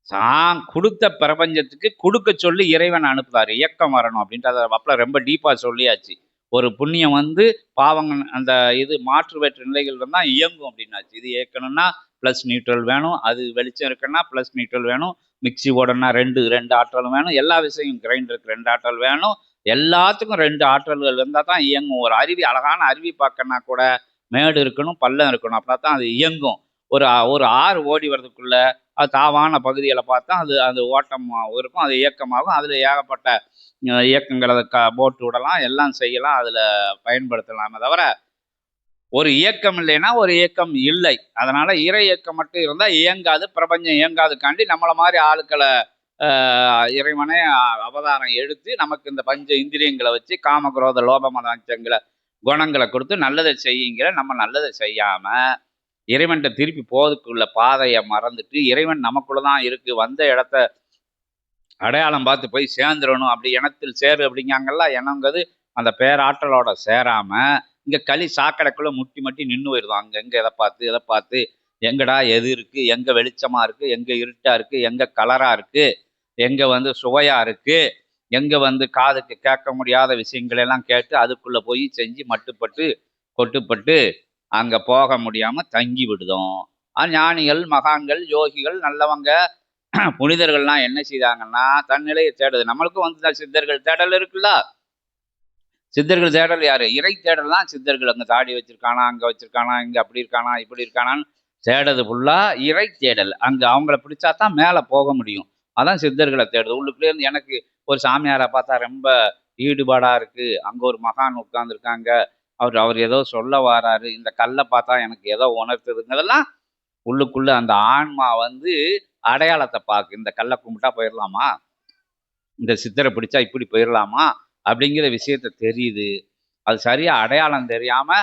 தான் கொடுத்த பிரபஞ்சத்துக்கு கொடுக்க சொல்லி இறைவன் அனுப்புவார். இயக்கம் வரணும் அப்படின்ட்டு அதை அப்பல ரொம்ப டீப்பாக சொல்லியாச்சு. ஒரு புண்ணியம் வந்து பாவங்கள் அந்த இது மாற்று வேற்று நிலைகள் தான் இயங்கும் அப்படின்னாச்சு. இது இயக்கணும்னா ப்ளஸ் நியூட்ரல் வேணும். அது வெளிச்சம் இருக்குன்னா ப்ளஸ் நியூட்ரல் வேணும். மிக்சி ஓடணும்னா ரெண்டு ஆற்றலும் வேணும். எல்லா விஷயம் கிரைண்டருக்கு 2 ஆற்றல் வேணும். எல்லாத்துக்கும் 2 ஆற்றல்கள் இருந்தால் தான் இயங்கும். ஒரு அழகான அருவி பார்க்கணுன்னா கூட மேடு இருக்கணும், பள்ளம் இருக்கணும். அப்படின்னா தான் அது இயங்கும். ஒரு ஆறு ஓடி வர்றதுக்குள்ள அது தாவான பகுதிகளை பார்த்தா அது ஓட்டம் இருக்கும். அது இயக்கமாகும். அதில் ஏகப்பட்ட இயக்கங்களை போட்டு விடலாம், எல்லாம் செய்யலாம், அதில் பயன்படுத்தலாமே தவிர ஒரு இயக்கம் இல்லைன்னா ஒரு இயக்கம் இல்லை. அதனால இறை இயக்கம் மட்டும் இருந்தால் இயங்காது, பிரபஞ்சம் இயங்காதுக்காண்டி நம்மளை மாதிரி ஆளுக்களை இறைவனே அவதாரம் எடுத்து நமக்கு இந்த பஞ்ச இந்திரியங்களை வச்சு காமக்ரோத லோபமதாஞ்சங்களை குணங்களை கொடுத்து நல்லதை செய்யுங்கிற நம்ம நல்லதை செய்யாம இறைவன்கிட்ட திருப்பி போவதுக்குள்ள பாதையை மறந்துட்டு இறைவன் நமக்குள்ளதான் இருக்கு, வந்த இடத்த அடையாளம் பார்த்து போய் சேர்ந்துடணும். அப்படி இனத்தில் சேரு அப்படிங்காங்கல்ல. இனங்கிறது அந்த பேராற்றலோட சேராம இங்க களி சாக்கடைக்குள்ள முட்டி நின்று போயிடுதோம். அங்கங்க எதை பார்த்து எங்கடா எது இருக்கு, எங்க வெளிச்சமா இருக்கு, எங்க இருட்டா இருக்கு, எங்க கலரா இருக்கு, எங்க வந்து சுவையா இருக்கு, எங்க வந்து காதுக்கு கேட்க முடியாத விஷயங்கள் எல்லாம் கேட்டு அதுக்குள்ள போய் செஞ்சு மட்டுப்பட்டு கொட்டுப்பட்டு அங்க போக முடியாம தங்கி விடுதோம். ஞானிகள், மகான்கள், யோகிகள், நல்லவங்க, புனிதர்கள்லாம் என்ன செய்தாங்கன்னா தன்னிலையை தேடுது. நம்மளுக்கும் வந்து சித்தர்கள் தேடல் இருக்குல்ல. சித்தர்கள் தேடல் யாரு? இறை தேடல் தான் சித்தர்கள். அங்க தாடி வச்சிருக்கானா, அங்க வச்சிருக்கானா, இங்க அப்படி இருக்கானா, இப்படி இருக்கானான்னு தேடுறது ஃபுல்லா இறை தேடல். அங்க அவங்கள பிடிச்சா தான் மேல போக முடியும். அதான் சித்தர்களை தேடுது. உள்ளுக்குள்ளே இருந்து எனக்கு ஒரு சாமியாரை பார்த்தா ரொம்ப ஈடுபாடா இருக்கு. அங்க ஒரு மகான் உட்கார்ந்துருக்காங்க. அவர் ஏதோ சொல்ல வாராரு. இந்த கல்லை பார்த்தா எனக்கு ஏதோ உணர்த்துதுங்கிறதெல்லாம் உள்ளுக்குள்ள அந்த ஆன்மா வந்து அடையாளத்தை பார்க்கு. இந்த கல்லை கும்பிட்டா போயிடலாமா, இந்த சித்தரை பிடிச்சா இப்படி போயிடலாமா அப்படிங்கிற விஷயத்த தெரியுது. அது சரியா அடையாளம் தெரியாம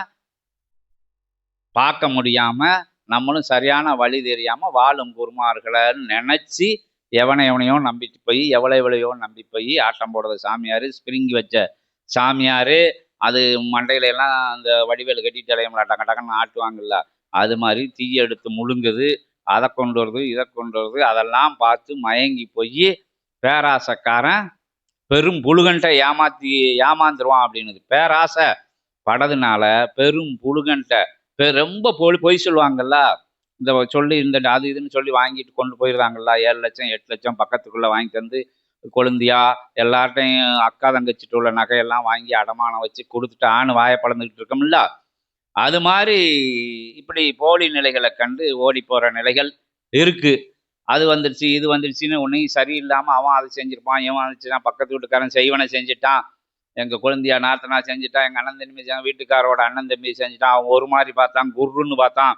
பார்க்க முடியாம நம்மளும் சரியான வழி தெரியாம வாழும் குருமார்களை நினைச்சு எவனையோ நம்பிட்டு போய் எவ்வளையோ நம்பி போய் ஆட்டம் போடுறது சாமியாரு, ஸ்பிரிங்கி வச்ச சாமியாரு, அது மண்டையில எல்லாம் அந்த வடிவேல் கட்டிட்டு அலையம்ல டக்கு டக்குன்னு ஆட்டுவாங்கல்ல, அது மாதிரி தீய எடுத்து முழுங்குது. அதை கொண்டு வருது இதை கொண்டு வருது அதெல்லாம் பார்த்து மயங்கி போய் பேராசைக்காரன் பெரும் புழுகன்ட்ட ஏமாந்துருவான் அப்படின்னுது. பேராசை படதுனால பெரும் புழுகன்ட்ட ரொம்ப பொய் சொல்லுவாங்கல்ல, இந்த சொல்லி இந்த அது இதுன்னு சொல்லி வாங்கிட்டு கொண்டு போயிடுறாங்கல்ல, 7 லட்சம் 8 லட்சம் பக்கத்துக்குள்ளே வாங்கிட்டு வந்து கொழுந்தியா எல்லார்ட்டையும் அக்கா தங்கச்சிட்டு உள்ள நகையெல்லாம் வாங்கி அடமானம் வச்சு கொடுத்துட்டு ஆணு வாயை பழந்துக்கிட்டு இருக்கோம்ல, அது மாதிரி இப்படி போலி நிலைகளை கண்டு ஓடி போகிற நிலைகள் இருக்கு. அது வந்துடுச்சு இது வந்துடுச்சுன்னு ஒன்றையும் சரியில்லாமல் அவன் அதை செஞ்சுருப்பான், இவன் வந்துச்சுன்னா பக்கத்து வீட்டுக்காரன் செய்வனை செஞ்சுட்டான், எங்கள் குழந்தையா நாத்தனா செஞ்சுட்டான், எங்கள் அண்ணன் தம்பி வீட்டுக்காரோட அண்ணன் தம்பி செஞ்சுட்டான், அவன் ஒரு மாதிரி பார்த்தான், குருன்னு பார்த்தான்,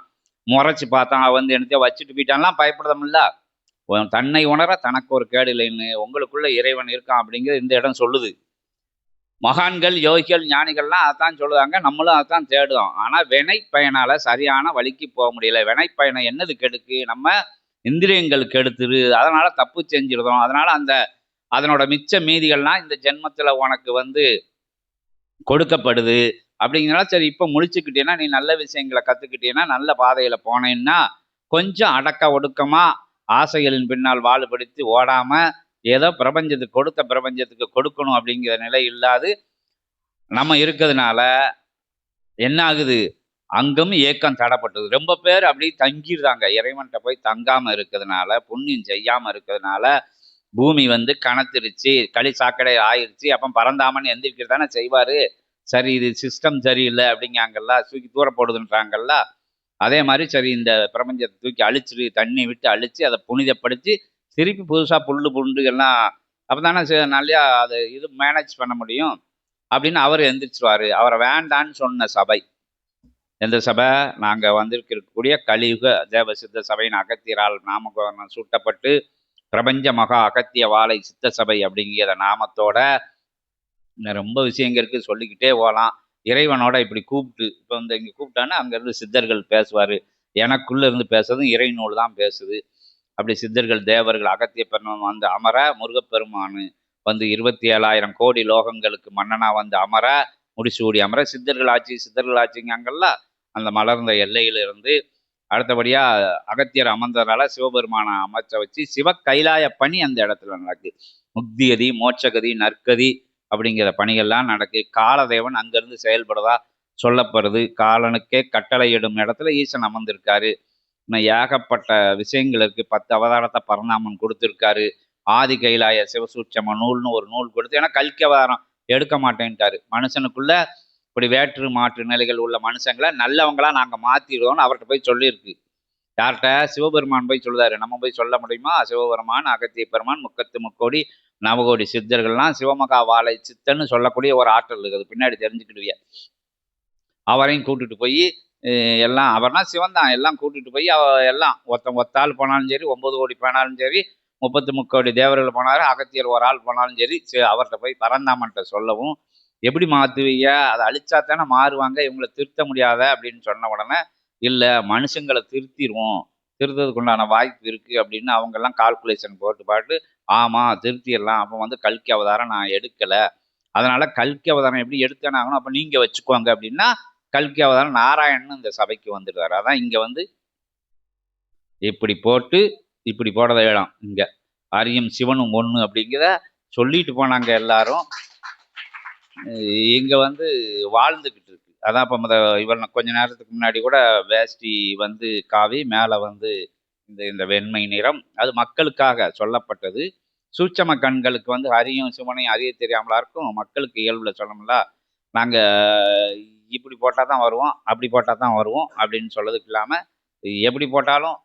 முறைச்சி பார்த்தான், அவன் வந்து என்னத்தையோ வச்சுட்டு போயிட்டான்லாம் பயப்படுதமில்ல. தன்னை உணர தனக்கு ஒரு கேடு இல்லைன்னு உங்களுக்குள்ள இறைவன் இருக்கான் அப்படிங்கிறது இந்த இடம் சொல்லுது. மகான்கள் யோகிகள் ஞானிகள்லாம் அதைத்தான் சொல்லுவாங்க, நம்மளும் அதைத்தான் தேடுவோம். ஆனால் வினை பயனால சரியான வழிக்கு போக முடியல. வினை பயனை என்னது கெடுக்கு, நம்ம இந்திரியங்கள் கெடுத்துரு, அதனால தப்பு செஞ்சிருந்தோம். அதனால அதனோட மிச்ச மீதிகள்லாம் இந்த ஜென்மத்தில் உனக்கு வந்து கொடுக்கப்படுது அப்படிங்கிறனால சரி இப்போ முழிச்சுக்கிட்டேன்னா நீ நல்ல விஷயங்களை கற்றுக்கிட்டேன்னா நல்ல பாதையில் போனேன்னா கொஞ்சம் அடக்க ஒடுக்கமாக ஆசைகளின் பின்னால் வாழுபடுத்தி ஓடாமல் ஏதோ பிரபஞ்சத்துக்கு கொடுத்த பிரபஞ்சத்துக்கு கொடுக்கணும் அப்படிங்கிற நிலை இல்லாது நம்ம இருக்கிறதுனால என்ன ஆகுது, அங்கும் ஏக்கம் தடப்பட்டது. ரொம்ப பேர் அப்படி தங்கிடுறாங்க. இறைவன்கிட்ட போய் தங்காமல் இருக்கிறதுனால, புண்ணியம் செய்யாமல் இருக்கிறதுனால பூமி வந்து கணத்திருச்சு, களி சாக்கடை ஆயிடுச்சு, அப்போ பறந்தாமன்னு எந்திரிக்கிறது தானே செய்வார். சரி இது சிஸ்டம் சரியில்லை அப்படிங்காங்கல்ல, தூக்கி தூர போடுதுன்றாங்கல்ல, அதே மாதிரி சரி இந்த பிரபஞ்சத்தை தூக்கி அழிச்சிரு, தண்ணி விட்டு அழித்து அதை புனிதப்படுத்தி திருப்பி புதுசாக புல்லு புண்டு எல்லாம் அப்போ தானே நல்லா அது இது மேனேஜ் பண்ண முடியும் அப்படின்னு அவர் எந்திரிச்சிருவார். அவரை வேண்டான்னு சொன்ன சபை எந்த சபை, நாங்கள் வந்திருக்கக்கூடிய கலியுக தேவசித்த சபையின் அகத்தியரால் நாமகரணம் சூட்டப்பட்டு பிரபஞ்ச மகா அகத்திய வாழை சித்த சபை அப்படிங்கிற நாமத்தோட ரொம்ப விஷயங்க இருக்குது, சொல்லிக்கிட்டே போகலாம். இறைவனோட இப்படி கூப்பிட்டு இப்போ வந்து இங்கே கூப்பிட்டான்னா அங்கேருந்து சித்தர்கள் பேசுவார், எனக்குள்ளே இருந்து பேசுறதும் இறை நூல் தான் பேசுது. அப்படி சித்தர்கள் தேவர்கள் அகத்திய பெருமான் வந்து அமர, முருகப்பெருமான் வந்து 27,000 கோடி லோகங்களுக்கு மன்னனாக வந்து அமர, முடிசூடி அமர, சித்தர்கள் ஆட்சிங்க அங்கல்ல அந்த மலர்ந்த எல்லையிலிருந்து அடுத்தபடியாக அகத்தியர் அமர்ந்ததால சிவபெருமானை அமைச்ச வச்சு சிவ கைலாய பணி அந்த இடத்துல நடக்குது. முக்திகதி மோட்சகதி நற்கதி அப்படிங்கிற பணிகள்லாம் நடக்கு. காலதேவன் அங்கேருந்து செயல்படுறதா சொல்லப்படுது. காலனுக்கே கட்டளையிடும் இடத்துல ஈசன் அமர்ந்திருக்காரு. இன்னும் ஏகப்பட்ட விஷயங்கள் இருக்குது. 10 அவதாரத்தை பரந்தாமன் கொடுத்துருக்காரு. ஆதி கைலாய சிவசூட்சம நூல்னு ஒரு நூல் கொடுத்து, ஏன்னா கல்கி அவதாரம் எடுக்க மாட்டேன்ட்டாரு. மனுஷனுக்குள்ள இப்படி வேற்று மாற்று நிலைகள் உள்ள மனுஷங்களை நல்லவங்களா நாங்கள் மாற்றிடுவோம்னு அவர்கிட்ட போய் சொல்லியிருக்கு. யார்கிட்ட? சிவபெருமான் போய் சொல்லுதாரு. நம்ம போய் சொல்ல முடியுமா? சிவபெருமான் அகத்திய பெருமான் முக்கத்து முக்கோடி நவகோடி சித்தர்கள்லாம் சிவமகா வாழை சித்தன்னு சொல்லக்கூடிய ஒரு ஆற்றல் இருக்குது, பின்னாடி தெரிஞ்சுக்கிடுவிய. அவரையும் கூட்டிட்டு போய் எல்லாம் அவர்னா சிவன் தான், எல்லாம் கூட்டிட்டு போய் எல்லாம் ஒத்தாள் போனாலும் சரி, 9 கோடி போனாலும் சரி, 33 கோடி தேவர்கள் போனாலும், அகத்தியர் ஒரு ஆள் போனாலும் சரி, அவர்கிட்ட போய் பரந்தாமன்ட்ட சொல்லவும், எப்படி மாற்றுவீங்க, அதை அழிச்சாத்தானே மாறுவாங்க, இவங்களை திருத்த முடியாத அப்படின்னு சொன்ன உடனே இல்லை மனுஷங்களை திருத்திடுவோம், திருத்ததுக்கு உண்டான வாய்ப்பு இருக்குது அப்படின்னு அவங்கெல்லாம் கால்குலேஷன் போட்டு ஆமாம் திருத்திடலாம். அப்போ வந்து கல்கி அவதாரம் நான் எடுக்கலை, அதனால் கல்கி அவதாரம் எப்படி எடுத்தேன்னு ஆகணும், அப்போ நீங்கள் வச்சுக்கோங்க அப்படின்னா கல்கி அவதாரம் நாராயணன் இந்த சபைக்கு வந்துடுறாரு. அதான் இங்கே வந்து இப்படி போட்டு இப்படி போடுறத இடம் இங்கே அரியும் சிவனும் ஒன்று அப்படிங்கிற சொல்லிட்டு போனாங்க எல்லாரும். இங்கே வந்து வாழ்ந்துக்கிட்டு இருக்கு. அதான் இப்போ இவள் கொஞ்ச நேரத்துக்கு முன்னாடி கூட வேஷ்டி வந்து காவி மேலே வந்து இந்த வெண்மை நிறம், அது மக்களுக்காக சொல்லப்பட்டது. சூட்சம கண்களுக்கு வந்து ஹரியும் சிவனையும் அறிய தெரியாமலா இருக்கும், மக்களுக்கு இயல்பில் சொல்லணும்ல. நாங்கள் இப்படி போட்டால் தான் வருவோம், அப்படி போட்டால் தான் வருவோம் அப்படின்னு சொல்லதுக்கு இல்லாமல் எப்படி போட்டாலும்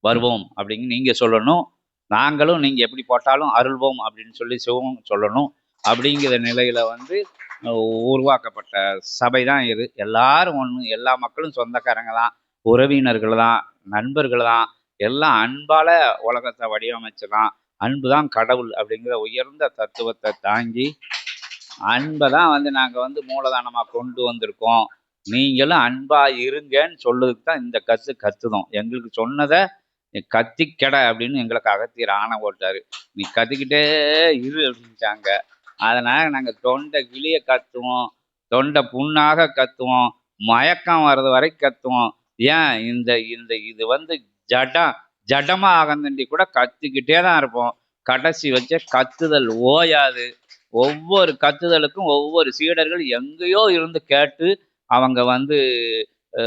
வருவோம் அப்படின்னு நீங்கள் சொல்லணும், நாங்களும் நீங்கள் எப்படி போட்டாலும் அருள்வோம் அப்படின்னு சொல்லி சிவம் சொல்லணும். அப்படிங்கிற நிலையில் வந்து உருவாக்கப்பட்ட சபை தான் இது. எல்லாரும் ஒன்று, எல்லா மக்களும் சொந்தக்காரங்க தான், உறவினர்கள் தான், நண்பர்கள் தான், எல்லாம் அன்பால் உலகத்தை வடிவமைச்சலாம். அன்பு தான் கடவுள் அப்படிங்கிற உயர்ந்த தத்துவத்தை தாங்கி அன்பை தான் வந்து நாங்கள் வந்து மூலதனமாக கொண்டு வந்திருக்கோம். நீங்களும் அன்பாக இருங்கன்னு சொல்லுறதுக்கு தான் இந்த கத்துதோம். எங்களுக்கு சொன்னதை கத்தி கெட அப்படின்னு எங்களுக்கு அகத்தியர் ஆணை போட்டார். நீ கத்திக்கிட்டே இரு அப்படின்ட்டாங்க. அதனால் நாங்கள் தொண்டை கிளிய கத்துவோம், தொண்டை புண்ணாக கத்துவோம், மயக்கம் வர்றது வரை கத்துவோம். ஏன் இந்த இந்த இது வந்து ஜடம், ஜடமா ஆகந்தண்டி கூட கத்திக்கிட்டே தான் இருப்போம். கடைசி வச்ச கத்துதல் ஓயாது. ஒவ்வொரு கத்துதலுக்கும் ஒவ்வொரு சீடர்கள் எங்கேயோ இருந்து கேட்டு அவங்க வந்து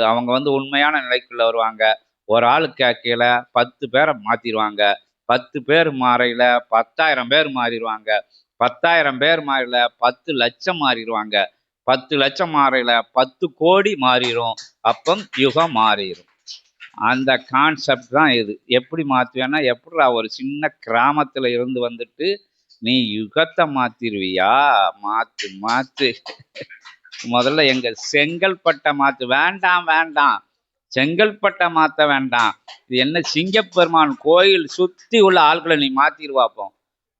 அவங்க வந்து உண்மையான நிலைக்குள்ள வருவாங்க. ஒரு ஆளு கேட்கையில 10 பேர மாத்திருவாங்க. 10 பேர் மாறையில 10,000 பேர் மாறிருவாங்க. 10,000 பேர் மாறையில 10,00,000 மாறிருவாங்க. 10,00,000 மாறையில 10,00,00,000 மாறிரும். அப்பம் யுகம் மாறிரும். அந்த கான்செப்ட் தான் இது. எப்படி மாத்துவேன்னா, எப்புட்றா ஒரு சின்ன கிராமத்துல இருந்து வந்துட்டு, நீ யுகத்த மாத்திருவியா? மாத்து, மாத்து. முதல்ல எங்க செங்கல்பட்ட மாத்து. வேண்டாம், வேண்டாம். செங்கல்பட்ட மாத்த வேண்டாம். இது என்ன சிங்கப்பெருமான் கோயில் சுத்தி உள்ள ஆட்கள நீ மாத்திரு பாப்போம்.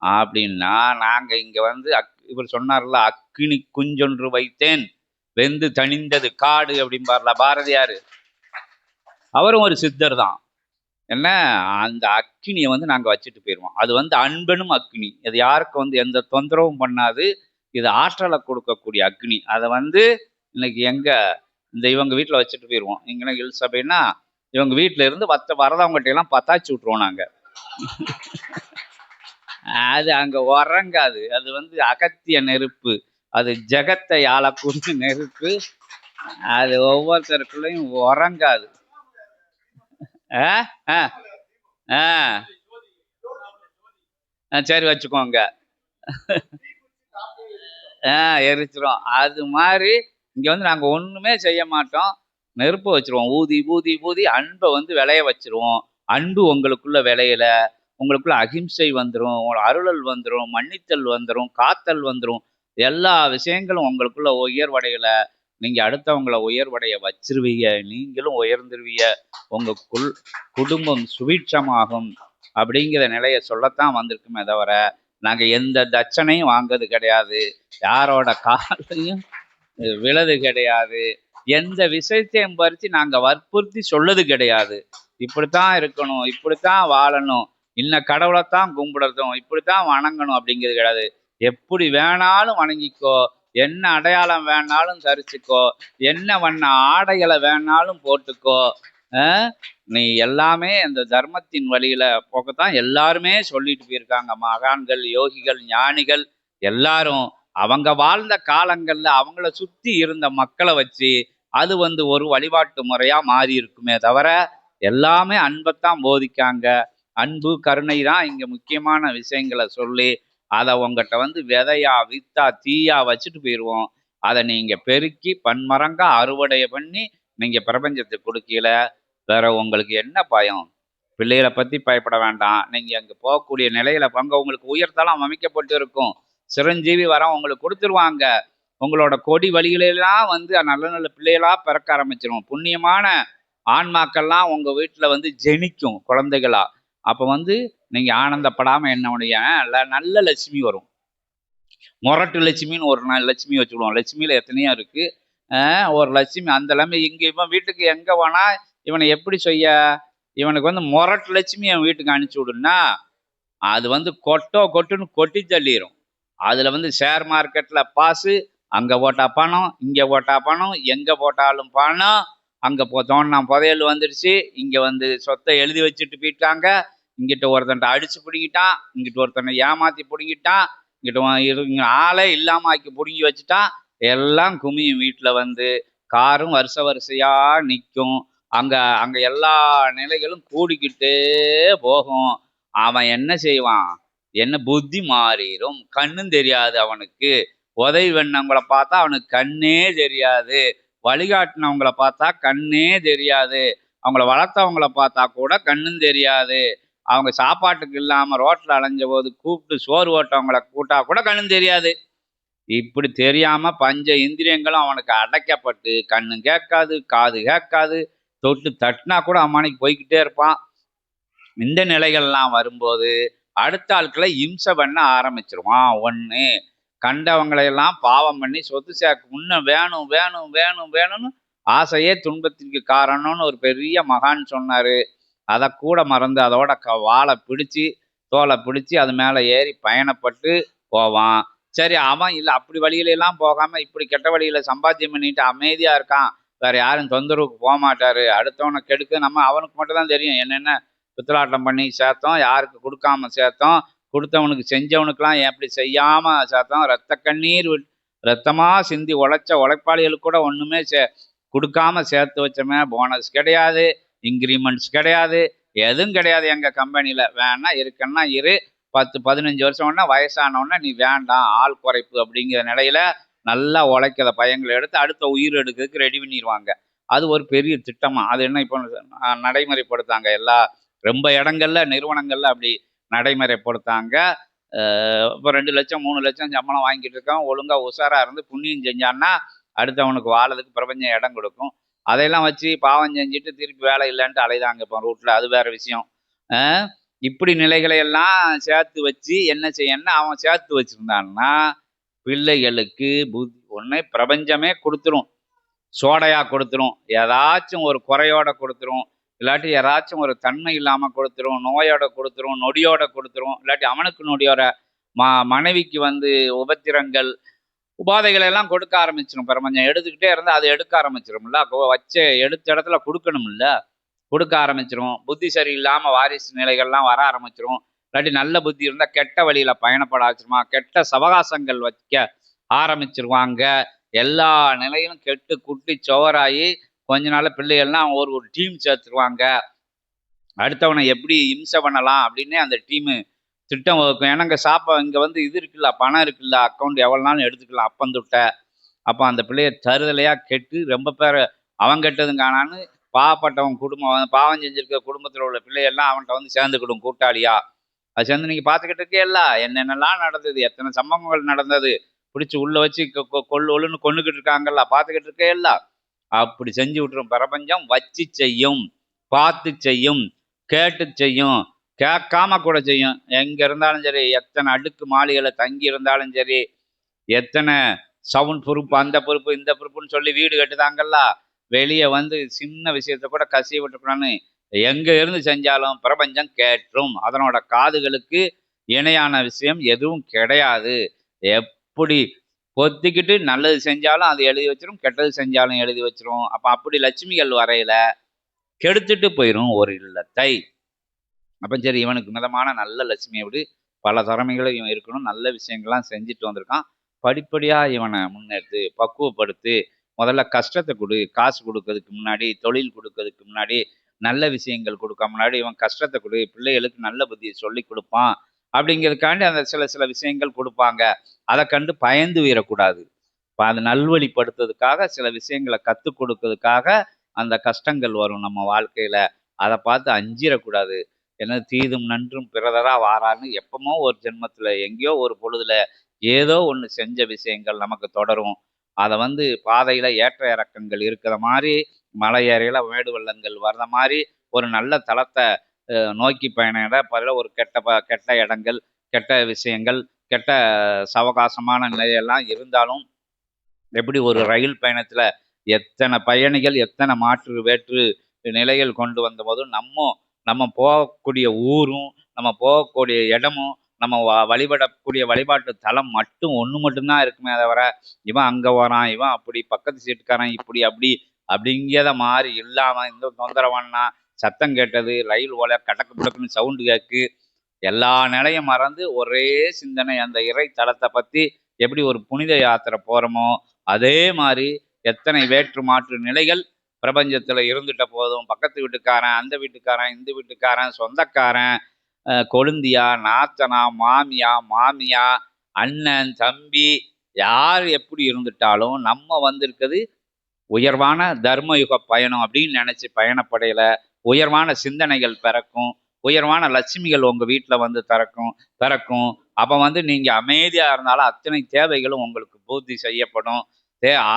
அப்படின்னா, நாங்க இங்க வந்து இவர் சொன்னார்ல, "அக்கினி குஞ்சொன்று வைத்தேன், வெந்து தணிந்தது காடு" அப்படிம்பார்ல பாரதியாரு. அவரும் ஒரு சித்தர் தான். என்ன, அந்த அக்கினிய வந்து நாங்க வச்சுட்டு போயிருவோம். அது வந்து அன்பெனும் அக்கினி. அது யாருக்கும் வந்து எந்த தொந்தரவும் பண்ணாது. இது ஆற்றல குடுக்கக்கூடிய அக்னி. அத வந்து இன்னைக்கு இவங்க வீட்ல வச்சுட்டு போயிருவோம். இங்கன ஹில் சபைன்னா, இவங்க வீட்ல இருந்து வரதவங்கட்டலாம் பத்தாச்சு விட்டுருவோம் நாங்க. அது அங்க உறங்காது. அது வந்து அகத்திய நெருப்பு. அது ஜெகத்தை ஆளக்கூடிய நெருப்பு. அது ஒவ்வொருத்தருக்குள்ளயும் உறங்காது. ஆ ஆ ஆ சரி வச்சுக்கோங்க. எரிச்சிரும். அது மாரி இங்க வந்து நாங்க ஒண்ணுமே செய்ய மாட்டோம். நெருப்ப வச்சுருவோம். ஊதி, ஊதி, ஊதி அன்ப வந்து விளைய வச்சுருவோம். அன்பு உங்களுக்குள்ள விளையல, உங்களுக்குள்ள அகிம்சை வந்துரும், அருளல் வந்துரும், மன்னித்தல் வந்துரும், காத்தல் வந்துரும். எல்லா விஷயங்களும் உங்களுக்குள்ள உயர்வடையல. நீங்க அடுத்தவங்கள உயர்வடைய வச்சுருவீங்க. நீங்களும் உயர்ந்துருவீங்க. உங்க குடும்பம் சுபீட்சமாகும். அப்படிங்கிற நிலைய சொல்லத்தான் வந்திருக்குமே தவிர, நாங்க எந்த தட்சணையும் வாங்குறது கிடையாது. யாரோட காலையும் விழது கிடையாது. எந்த விஷயத்தையும் பறிச்சு நாங்க வற்புறுத்தி சொல்லது கிடையாது. இப்படித்தான் இருக்கணும், இப்படித்தான் வாழணும், இன்ன கடவுளைத்தான் கும்பிடணும், இப்படித்தான் வணங்கணும் அப்படிங்கிறது கிடையாது. எப்படி வேணாலும் வணங்கிக்கோ, என்ன அடையாளம் வேணாலும் தரிச்சுக்கோ, என்ன வண்ண ஆடைகளை வேணாலும் போட்டுக்கோ. நீ எல்லாமே அந்த தர்மத்தின் வழியில போக்கத்தான் எல்லாருமே சொல்லிட்டு போயிருக்காங்க. மகான்கள், யோகிகள், ஞானிகள் எல்லாரும் அவங்க வாழ்ந்த காலங்கள்ல அவங்கள சுத்தி இருந்த மக்களை வச்சு அது வந்து ஒரு வழிபாட்டு முறையா மாறி இருக்குமே தவிர எல்லாமே அன்பைத்தான் போதிக்காங்க. அன்பு, கருணை தான் இங்க முக்கியமான விஷயங்களை சொல்லி அதை உங்ககிட்ட வந்து விதையா, வித்தா, தீயா வச்சுட்டு போயிடுவோம். அதை நீங்க பெருக்கி பன்மரங்கா அறுவடை பண்ணி நீங்க பிரபஞ்சத்துக்கு கொடுக்கல. வேற உங்களுக்கு என்ன பயம்? பிள்ளைகளை பத்தி பயப்பட வேண்டாம். நீங்க அங்க போகக்கூடிய நிலையில அங்க உங்களுக்கு உயர்தலம் அமைக்கப்பட்டு இருக்கும். சிரஞ்சீவி வரம் உங்களுக்கு கொடுத்துருவாங்க. உங்களோட கொடி வழிகளெல்லாம் வந்து நல்ல நல்ல பிள்ளைகளா பிறக்க ஆரம்பிச்சிரும். புண்ணியமான ஆன்மாக்கள்லாம் உங்க வீட்டுல வந்து ஜெனிக்கும் குழந்தைகளா. அப்ப வந்து நீங்க ஆனந்தப்படாம என்னுடைய நல்ல லட்சுமி வரும். மொரட்டு லட்சுமின்னு ஒரு லட்சுமி வச்சுக்கிடுவோம். லட்சுமியில எத்தனையோ இருக்கு. ஒரு லட்சுமி அந்த எல்லாமே இங்க இவன் வீட்டுக்கு எங்க வேணா இவனை எப்படி செய்ய, இவனுக்கு வந்து மொரட்டு லட்சுமி என் வீட்டுக்கு அனுப்பிச்சி விடுன்னா அது வந்து கொட்டுன்னு கொட்டி தள்ளிடும். அதுல வந்து ஷேர் மார்க்கெட்ல பாசு, அங்க போட்டா பணம், இங்க போட்டா பணம், எங்க போட்டாலும் பணம். அங்க தோணுனா புதையல் வந்துடுச்சு, இங்க வந்து சொத்தை எழுதி வச்சுட்டு போயிட்டாங்க. இங்கிட்ட ஒருத்தன்ட்ட அடிச்சு பிடிங்கிட்டான், இங்கிட்ட ஒருத்தனை ஏமாத்தி பிடுங்கிட்டான், இங்கிட்ட ஆளே இல்லாம ஆக்கி பிடுங்கி வச்சுட்டான். எல்லாம் குமியும் வீட்டுல வந்து. காரும் வரிசையா நிற்கும். அங்க அங்க எல்லா நிலைகளும் கூடிக்கிட்டே போகும். அவன் என்ன செய்வான்? என்ன புத்தி மாறிடும். கண்ணும் தெரியாது அவனுக்கு. உதவி பண்ணவங்கள பார்த்தா அவனுக்கு கண்ணே தெரியாது. வழிகாட்டினவங்கள பார்த்தா கண்ணே தெரியாது. அவங்கள வளர்த்தவங்கள பார்த்தா கூட கண்ணும் தெரியாது. அவங்க சாப்பாட்டுக்கு இல்லாம ரோட்ல அலைஞ்ச போது கூப்பிட்டு சோறு ஓட்டவங்கள கூட்டா கூட கண்ணும் தெரியாது. இப்படி தெரியாம பஞ்ச இந்திரியங்களும் அவனுக்கு அடைக்கப்பட்டு கண்ணு கேட்காது, காது கேட்காது, தொட்டு தட்டினா கூட அம்மானிக்கு போய்கிட்டே இருப்பான். இந்த நிலைகள்லாம் வரும்போது அடுத்த ஆட்களை இம்சை பண்ண ஆரம்பிச்சிருவான். ஒன்று, கண்டவங்களையெல்லாம் பாவம் பண்ணி சொத்து சேர்க்க இன்னும் வேணும் வேணும் வேணும் வேணும்னு ஆசையே துன்பத்திற்கு காரணம்னு ஒரு பெரிய மகான் சொன்னார். அதை கூட மறந்து அதோட வாழை பிடிச்சி தோலை பிடிச்சி அது மேலே ஏறி பயணப்பட்டு போவான். சரி, அவன் இல்லை அப்படி வழியிலெல்லாம் போகாமல் இப்படி கெட்ட வழியில் சம்பாத்தியம் பண்ணிட்டு அமைதியாக இருக்கான், வேற யாரும் தொந்தரவுக்கு போக மாட்டார், அடுத்தவனை கெடுக்க நம்ம அவனுக்கு மட்டும் தான் தெரியும் என்னென்ன பித்தலாட்டம் பண்ணி சேர்த்தோம், யாருக்கு கொடுக்காம சேர்த்தோம், கொடுத்தவனுக்கு செஞ்சவனுக்கெல்லாம் எப்படி செய்யாமல் சேர்த்தோம், ரத்த கண்ணீர் ரத்தமாக சிந்தி உழைச்ச உழைப்பாளிகளுக்கு கூட ஒன்றுமே கொடுக்காம சேர்த்து வச்சோமே. போனஸ் கிடையாது, இன்க்ரிமெண்ட்ஸ் கிடையாது, எதுவும் கிடையாது எங்கள் கம்பெனியில். வேணா இருக்கன்னா இரு, 10-15 வருஷம்னா வயசானவொன்னே நீ வேண்டாம், ஆள் குறைப்பு அப்படிங்கிற நிலையில் நல்லா உழைக்கிற பையங்களை எடுத்து அடுத்த உயிர் எடுக்கிறதுக்கு ரெடி பண்ணிடுவாங்க. அது ஒரு பெரிய திட்டமாக அது என்ன இப்போ நடைமுறைப்படுத்தாங்க. எல்லா ரொம்ப இடங்கள்ல நிறுவனங்கள்ல அப்படி நடைமுறைப்படுத்தாங்க. இப்போ 2 லட்சம் 3 லட்சம் சம்பளம் வாங்கிட்டு இருக்கான், ஒழுங்காக உஷாராக இருந்து புண்ணியம் செஞ்சான்னா அடுத்தவனுக்கு வாழறதுக்கு பிரபஞ்சம் இடம் கொடுக்கும். அதையெல்லாம் வச்சு பாவம் செஞ்சுட்டு திருப்பி வேலை இல்லைன்ட்டு அலைதாங்க இப்போ ரூட்டில். அது வேற விஷயம். இப்படி நிலைகளை எல்லாம் சேர்த்து வச்சு என்ன செய்யணும்னா, அவன் சேர்த்து வச்சுருந்தான்னா பிள்ளைகளுக்கு ஒன்று பிரபஞ்சமே கொடுத்துரும், சோடையாக கொடுத்துரும், ஏதாச்சும் ஒரு குறையோட கொடுத்துரும், இல்லாட்டி யாராச்சும் ஒரு தன்மை இல்லாமல் கொடுத்துரும், நோயோட கொடுத்துரும், நொடியோட கொடுத்துரும், இல்லாட்டி அவனுக்கு நொடியோட மனைவிக்கு உபத்திரங்கள் உபாதைகளை எல்லாம் கொடுக்க ஆரம்பிச்சிடும். பிரபஞ்சம் எடுத்துக்கிட்டே இருந்தால் அது எடுக்க ஆரம்பிச்சிடும்ல. வச்ச எடுத்த இடத்துல கொடுக்கணும்ல, கொடுக்க ஆரம்பிச்சிடும். புத்தி சரியில்லாமல் வாரிசு நிலைகள்லாம் வர ஆரம்பிச்சிடும். இல்லாட்டி நல்ல புத்தி இருந்தால் கெட்ட வழியில் பயணப்பட ஆரம்பிச்சிருமா, கெட்ட சவகாசங்கள் வைக்க ஆரம்பிச்சிருவாங்க. எல்லா நிலையிலும் கெட்டு குட்டி சுவராகி கொஞ்ச நாள் பிள்ளைகள்லாம் ஒரு டீம் சேர்த்துருவாங்க. அடுத்தவனை எப்படி இம்சை பண்ணலாம் அப்படின்னே அந்த டீமு திட்டம் வகுக்கும். ஏன்னா இங்கே இது இருக்குல்ல, பணம் இருக்குல்ல, அக்கௌண்ட் எவ்வளோ நாளும் எடுத்துக்கலாம் அப்பந்துட்ட. அப்போ அந்த பிள்ளைய தருதலையாக கெட்டு ரொம்ப பேர் அவன் கெட்டதும் காணான்னு பாவப்பட்டவன் குடும்பம், பாவம் செஞ்சிருக்க குடும்பத்தில் உள்ள பிள்ளைகள்லாம் அவன்கிட்ட சேர்ந்துக்கிடும் கூட்டாளியா. அது சேர்ந்து நீங்கள் பார்த்துக்கிட்டு இருக்கே எல்லாம் என்னென்னலாம் நடந்தது, எத்தனை சம்பவங்கள் நடந்தது, பிடிச்சி உள்ளே வச்சு கொள்ளுன்னு கொண்டுக்கிட்டு இருக்காங்கல்ல, பார்த்துக்கிட்டு இருக்கே எல்லாம். அப்படி செஞ்சு விட்டுரும் பிரபஞ்சம். வச்சு செய்யும், பார்த்து செய்யும், கேட்டு செய்யும், கேட்காம கூட செய்யும். எங்கே இருந்தாலும் சரி, எத்தனை அடுக்கு மாளிகையில் தங்கி இருந்தாலும் சரி, எத்தனை சவுண்ட் பொறுப்பு, அந்த பொறுப்பு, இந்த பொறுப்புன்னு சொல்லி வீடு கட்டுதாங்கல்ல, வெளியே சின்ன விஷயத்த கூட கசிய விட்டுக்கூடான்னு எங்கே இருந்து செஞ்சாலும் பிரபஞ்சம் கேட்டுரும். அதனோட காதுகளுக்கு இணையான விஷயம் எதுவும் கிடையாது. எப்படி பொத்திக்கிட்டு நல்லது செஞ்சாலும் அது எழுதி வச்சிரும், கெட்டது செஞ்சாலும் எழுதி வச்சிரும். அப்போ அப்படி லட்சுமிகள் வரையில கெடுத்துட்டு போயிடும் ஒரு இல்லத்தை. அப்போ சரி, இவனுக்கு மிதமான நல்ல லட்சுமியை விடு, பல திறமைகளும் இவன் இருக்கணும், நல்ல விஷயங்கள்லாம் செஞ்சுட்டு வந்திருக்கான், படிப்படியாக இவனை முன்னெடுத்து பக்குவப்படுத்து. முதல்ல கஷ்டத்தை கொடு, காசு கொடுக்கறதுக்கு முன்னாடி, தொழில் கொடுக்கறதுக்கு முன்னாடி, நல்ல விஷயங்கள் கொடுக்க முன்னாடி இவன் கஷ்டத்தை கொடு, பிள்ளைகளுக்கு நல்ல புத்தியை சொல்லி கொடுப்பான் அப்படிங்கிறதுக்காண்டி அந்த சில விஷயங்கள் கொடுப்பாங்க. அதை கண்டு பயந்து உயரக்கூடாது. இப்போ அதை நல்வழிப்படுத்துறதுக்காக சில விஷயங்களை கற்றுக் கொடுக்கறதுக்காக அந்த கஷ்டங்கள் வரும் நம்ம வாழ்க்கையில். அதை பார்த்து அஞ்சிடக்கூடாது. என்ன தீதும் நன்றும் பிறதரா வாரான்னு எப்பமோ ஒரு ஜென்மத்தில் எங்கேயோ ஒரு பொழுதுல ஏதோ ஒன்று செஞ்ச விஷயங்கள் நமக்கு தொடரும். அதை பாதையில் ஏற்ற இறக்கங்கள் இருக்கிற மாதிரி, மலை ஏறையில் மேடு வெள்ளங்கள் வர்ற மாதிரி, ஒரு நல்ல தளத்தை நோக்கி பயணிட பல ஒரு கெட்ட இடங்கள், கெட்ட விஷயங்கள், கெட்ட சவகாசமான நிலையெல்லாம் இருந்தாலும், எப்படி ஒரு ரயில் பயணத்தில் எத்தனை பயணிகள் எத்தனை மாற்று வேற்று நிலைகள் கொண்டு வந்த போதும் நம்ம போகக்கூடிய ஊரும், நம்ம போகக்கூடிய இடமும், நம்ம வழிபடக்கூடிய வழிபாட்டு தலம் மட்டும்தான் இருக்குமே தவிர, இவன் அங்கே வரான், இவன் அப்படி, பக்கத்து சீட்டுக்காரன் இப்படி அப்படி அப்படிங்கிறத மாதிரி இல்லாமல், இந்த தொந்தரவானா சத்தம் கேட்டது, ரயில் ஓலை கடக்கு புடக்குன்னு சவுண்டு கேட்கு, எல்லா நிலையும் மறந்து ஒரே சிந்தனை அந்த இறை தலத்தை பற்றி எப்படி ஒரு புனித யாத்திரை போகிறோமோ அதே மாதிரி எத்தனை வேற்று மாற்று நிலைகள் பிரபஞ்சத்தில் இருந்துட்ட போதும், பக்கத்து வீட்டுக்காரன், அந்த வீட்டுக்காரன், இந்த வீட்டுக்காரன், சொந்தக்காரன், கொழுந்தியா, நாத்தனா, மாமியா, அண்ணன், தம்பி, யார் எப்படி இருந்துட்டாலும் நம்ம வந்திருக்கிறது உயர்வான தர்மயுக பயணம் அப்படின்னு நினச்சி பயணப்படையில் உயர்வான சிந்தனைகள் பிறக்கும், உயர்வான லட்சுமிகள் உங்கள் வீட்டில் பிறக்கும். அப்போ நீங்கள் அமைதியாக இருந்தாலும் அத்தனை தேவைகளும் உங்களுக்கு பூர்த்தி செய்யப்படும்.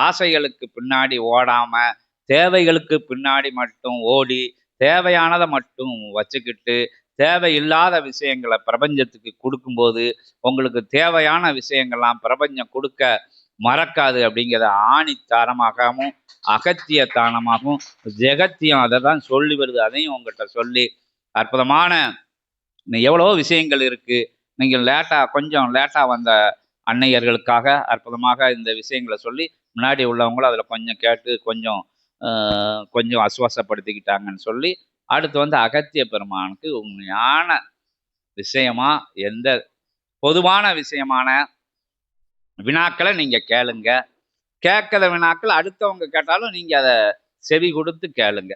ஆசைகளுக்கு பின்னாடி ஓடாமல் தேவைகளுக்கு பின்னாடி மட்டும் ஓடி, தேவையானதை மட்டும் வச்சுக்கிட்டு தேவையில்லாத விஷயங்களை பிரபஞ்சத்துக்கு கொடுக்கும்போது உங்களுக்கு தேவையான விஷயங்கள்லாம் பிரபஞ்சம் கொடுக்க மறக்காது. அப்படிங்கிறத ஆணித்தாரமாகவும் அகத்தியத்தானமாகவும் ஜெகத்தியம் அதை தான் சொல்லி வருது. அதையும் உங்கள்கிட்ட சொல்லி அற்புதமான எவ்வளவோ விஷயங்கள் இருக்குது. நீங்கள் கொஞ்சம் லேட்டாக வந்த அன்னையர்களுக்காக அற்புதமாக இந்த விஷயங்களை சொல்லி முன்னாடி உள்ளவங்களும் அதில் கொஞ்சம் கேட்டு கொஞ்சம் ஆசுவாசப்படுத்திக்கிட்டாங்கன்னு சொல்லி அடுத்து வந்து அகத்திய பெருமானுக்கு உண்மையான விஷயமா எந்த பொதுவான விஷயமான வினாக்களை நீங்க கேளுங்க. கேட்காத வினாக்கள் அடுத்தவங்க கேட்டாலும் நீங்க அதை செவி கொடுத்து கேளுங்க.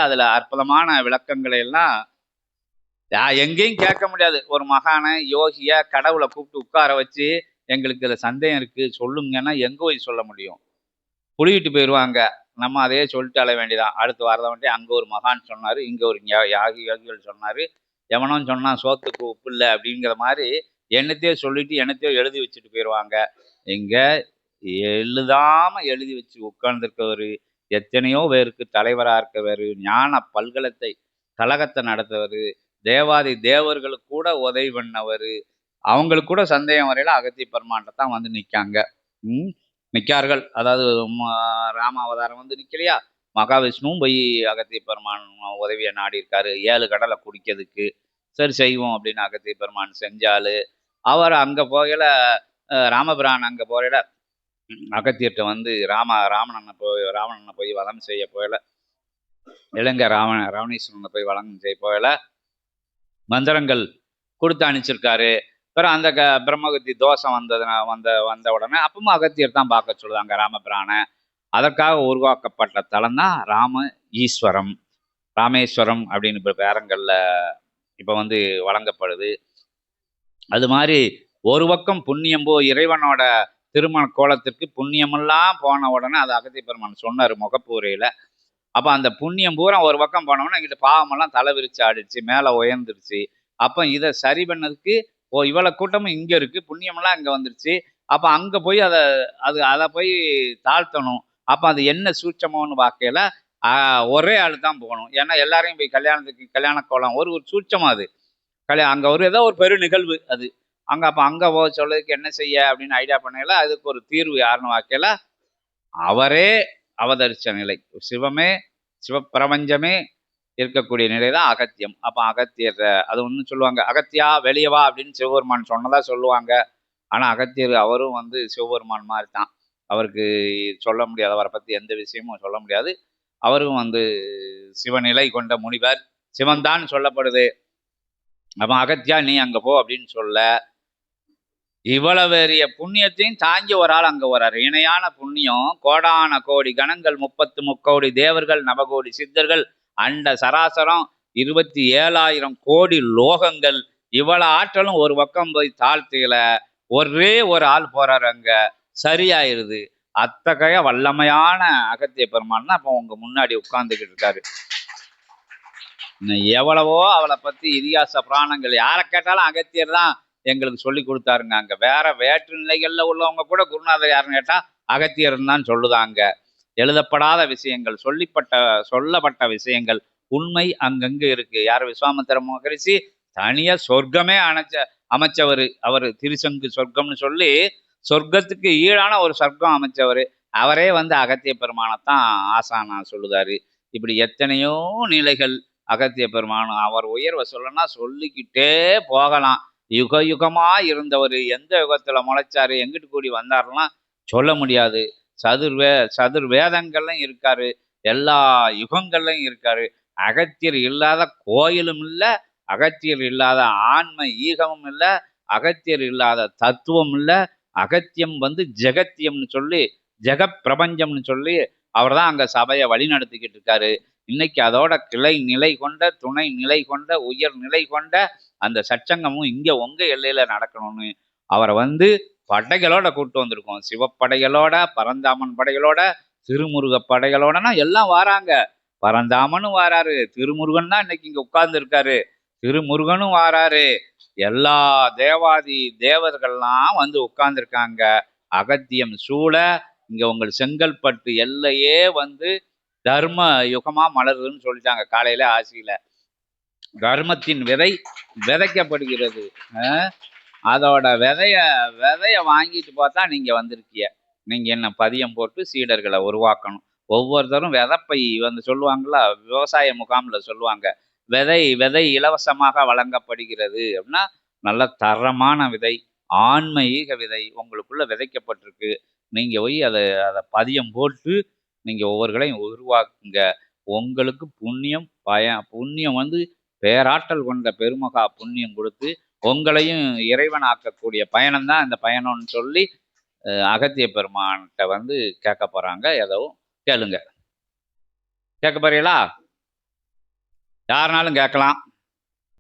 அதுல அற்புதமான விளக்கங்களை எல்லாம் எங்கேயும் கேட்க முடியாது. ஒரு மகானை யோகிய கடவுளை கூப்பிட்டு உட்கார வச்சு எங்களுக்கு இதுல சந்தேகம் இருக்கு சொல்லுங்கன்னா எங்க போய் சொல்ல முடியும்? புளிவிட்டு போயிடுவாங்க. நம்ம அதையே சொல்லிட்டு அழ வேண்டியதான். அடுத்து வரதவன்ட்டே அங்க ஒரு மகான் சொன்னாரு, இங்க ஒரு யோகிகள் சொன்னாரு, எவனும் சொன்னா சோத்துக்கு உப்பு இல்லை அப்படிங்கிற மாதிரி என்னத்தையோ சொல்லிட்டு என்னத்தையோ எழுதி வச்சுட்டு போயிடுவாங்க. இங்க எழுதாம எழுதி வச்சு உட்கார்ந்துருக்கவர், எத்தனையோ பேருக்கு தலைவரா இருக்கவர், ஞான பல்கலத்தை கழகத்தை நடத்துவர், தேவாதி தேவர்களுக்கு கூட உதவி பண்ணவர், அவங்களுக்கு கூட சந்தேகம் வரையில அகத்திய பெருமான்ட்ட தான் வந்து நிற்காங்க. நிற்கார்கள். அதாவது ராம அவதாரம் வந்து நிற்கலையா, மகாவிஷ்ணுவும் போய் அகத்திய பெருமான் உதவியை நாடி இருக்காரு 7 கடலை குடிக்கிறதுக்கு. சரி செய்வோம் அப்படின்னு அகத்திய பெருமான் செஞ்சாலு அவர் அங்கே போகல. ராமபிரான் அங்கே போகல. அகத்தியர்கிட்ட வந்து ராவணனை போய் வதம் செய்ய போகல. இலங்கை ராவணேஸ்வரனை போய் வதம் செய்ய போகல. மந்திரங்கள் கொடுத்து அனுப்பிச்சிருக்காரு. பிறகு அந்த பிரம்மகத்தி தோஷம் வந்த உடனே அப்பவும் அகத்தியர் தான் பார்க்க சொல்லுதாங்க ராமபிரானை. அதற்காக உருவாக்கப்பட்ட தலம் தான் ராமேஸ்வரம் அப்படின்னு இப்போ பேரங்களில் இப்போ வந்து வழங்கப்படுது. அது மாதிரி ஒரு பக்கம் புண்ணியம் இறைவனோட திருமண கோலத்திற்கு புண்ணியமெல்லாம் போன உடனே அது அகத்திய பெருமான் சொன்னார் முகப்பூரையில். அப்போ அந்த புண்ணியம் பூரா ஒரு பக்கம் போனோம்னா எங்கிட்ட பாவமெல்லாம் தலை விரிச்சு ஆடிச்சு, மேலே உயர்ந்துருச்சு. அப்போ இதை சரி பண்ணதுக்கு இவ்வளோ கூட்டமும் இங்கே இருக்குது, புண்ணியமெல்லாம் இங்கே வந்துருச்சு. அப்போ அங்கே போய் அதை போய் தாழ்த்தணும். அப்போ அது என்ன சூட்சமோன்னு பார்க்கையில ஒரே ஆள் தான் போகணும். ஏன்னா எல்லாரையும் போய் கல்யாண கோலம் ஒரு சூட்சமாக அது அங்கே ஏதோ ஒரு பெரு நிகழ்வு அது அப்போ அங்கே போக சொல்லதுக்கு என்ன செய்ய அப்படின்னு ஐடியா பண்ணல. அதுக்கு ஒரு தீர்வு யாருன்னு பார்க்கல, அவரே அவதரித்த நிலை, சிவப்பிரபஞ்சமே இருக்கக்கூடிய நிலை தான் அகத்தியம். அப்போ அகத்தியர் அது ஒன்று சொல்லுவாங்க, அகத்தியா வெளியவா அப்படின்னு சிவபெருமான் சொன்னதா சொல்லுவாங்க. ஆனால் அகத்தியர் அவரும் வந்து சிவபெருமான் மாதிரி தான். அவருக்கு சொல்ல முடியாது, அவரை பற்றி எந்த விஷயமும் சொல்ல முடியாது. அவரும் வந்து சிவநிலை கொண்ட முனிவர், சிவன்தான் சொல்லப்படுது. அப்போ அகத்தியா நீ அங்கே போ அப்படின்னு சொல்ல, இவ்வளவு பெரிய புண்ணியத்தையும் தாங்கி ஒரு ஆள் அங்கே வர்றாரு. இணையான புண்ணியம், கோடான கோடி கணங்கள், 30 முக்கோடி தேவர்கள், நவகோடி சித்தர்கள், அண்ட சராசரம் 27,000 கோடி லோகங்கள், இவ்வளவு ஆற்றலும் ஒரு பக்கம் போய் தாழ்த்தியில ஒரே ஒரு ஆள் போறாரு, அங்க சரியாயிருது. அத்தகைய வல்லமையான அகத்திய பெருமான் தான் அப்போ உங்க முன்னாடி உட்கார்ந்துக்கிட்டு இருக்காரு. எவ்வளவோ அவளை பத்தி இதிகாச புராணங்கள் யாரை கேட்டாலும் அகத்தியர் தான் எங்களுக்கு சொல்லி கொடுத்தாருங்க. அங்க வேற்று நிலைகள்ல உள்ளவங்க கூட குருநாதர் யாருன்னு கேட்டா அகத்தியர் தான் சொல்லுதாங்க. எழுதப்படாத விஷயங்கள், சொல்லப்பட்ட விஷயங்கள் உண்மை அங்கங்க இருக்கு. யார் விஸ்வாமித்திர மகரிஷி தனியா சொர்க்கமே அமைச்சவர். அவர் திருசங்கு சொர்க்கம்னு சொல்லி சொர்க்கத்துக்கு ஈடான ஒரு சொர்க்கம் அமைச்சவர். அவரே வந்து அகத்திய பெருமானத்தான் ஆசானா சொல்லுதாரு. இப்படி எத்தனையோ நிலைகள் அகத்திய பெருமானம். அவர் உயர்வை சொல்லணும்னா சொல்லிக்கிட்டே போகலாம். யுகமா இருந்தவர் எந்த யுகத்துல முளைச்சாரு, எங்கிட்டு கூடி வந்தாருலாம் சொல்ல முடியாது. சதுர் வேதங்கள்லையும் இருக்காரு, எல்லா யுகங்கள்லையும் இருக்காரு. அகத்தியர் இல்லாத கோயிலும் இல்லை, அகத்தியர் இல்லாத ஆன்ம ஈகமும் இல்லை, அகத்தியர் இல்லாத தத்துவம் இல்லை. அகத்தியம் வந்து ஜெகத்தியம்னு சொல்லி, ஜெகப் பிரபஞ்சம்னு சொல்லி அவர் தான் அங்க சபையை வழி நடத்திக்கிட்டு இருக்காரு. இன்னைக்கு அதோட கிளை நிலை கொண்ட, துணை நிலை கொண்ட, உயர் நிலை கொண்ட அந்த சச்சங்கமும் இங்க உங்க எல்லையில நடக்கணும்னு அவரை வந்து படைகளோட கூப்பிட்டு வந்திருக்கோம். சிவப்படைகளோட, பரந்தாமன் படைகளோட, திருமுருக படைகளோடனா எல்லாம் வாராங்க. பரந்தாமனும் வாராரு, திருமுருகன் தான் இன்னைக்கு இங்க உட்கார்ந்து இருக்காரு, திருமுருகனும் வாராரு, எல்லா தேவாதி தேவர்கள்லாம் வந்து உட்கார்ந்துருக்காங்க. அகத்தியம் சூழ இங்க உங்கள் செங்கல்பட்டு எல்லையே வந்து தர்ம யுகமா மலருதுன்னு சொல்லிட்டாங்க காலையில ஆசியில. தர்மத்தின் விதை விதைக்கப்படுகிறது. அதோட விதைய வாங்கிட்டு பார்த்தா நீங்க வந்திருக்கிய. நீங்க என்ன பதியம் போட்டு சீடர்களை உருவாக்கணும். ஒவ்வொருத்தரும் விதைப்பை வந்து சொல்லுவாங்களா, விவசாய முகாம்ல சொல்லுவாங்க, விதை இலவசமாக வழங்கப்படுகிறது அப்படின்னா நல்ல தரமான விதை, ஆன்மீக விதை உங்களுக்குள்ள விதைக்கப்பட்டிருக்கு. நீங்க போய் அதை பதியம் போட்டு நீங்க ஒவ்வொருகளையும் உருவாக்குங்க. உங்களுக்கு புண்ணியம் புண்ணியம் வந்து பேராற்றல் கொண்ட பெருமகா புண்ணியம் கொடுத்து உங்களையும் இறைவன் ஆக்கக்கூடிய பயணம் தான் இந்த பயணம்னு சொல்லி அகத்திய பெருமான்கிட்ட வந்து கேட்க போறாங்க. எதுவும் கேளுங்க. கேட்க போறீங்களா? யாருனாலும் கேட்கலாம்.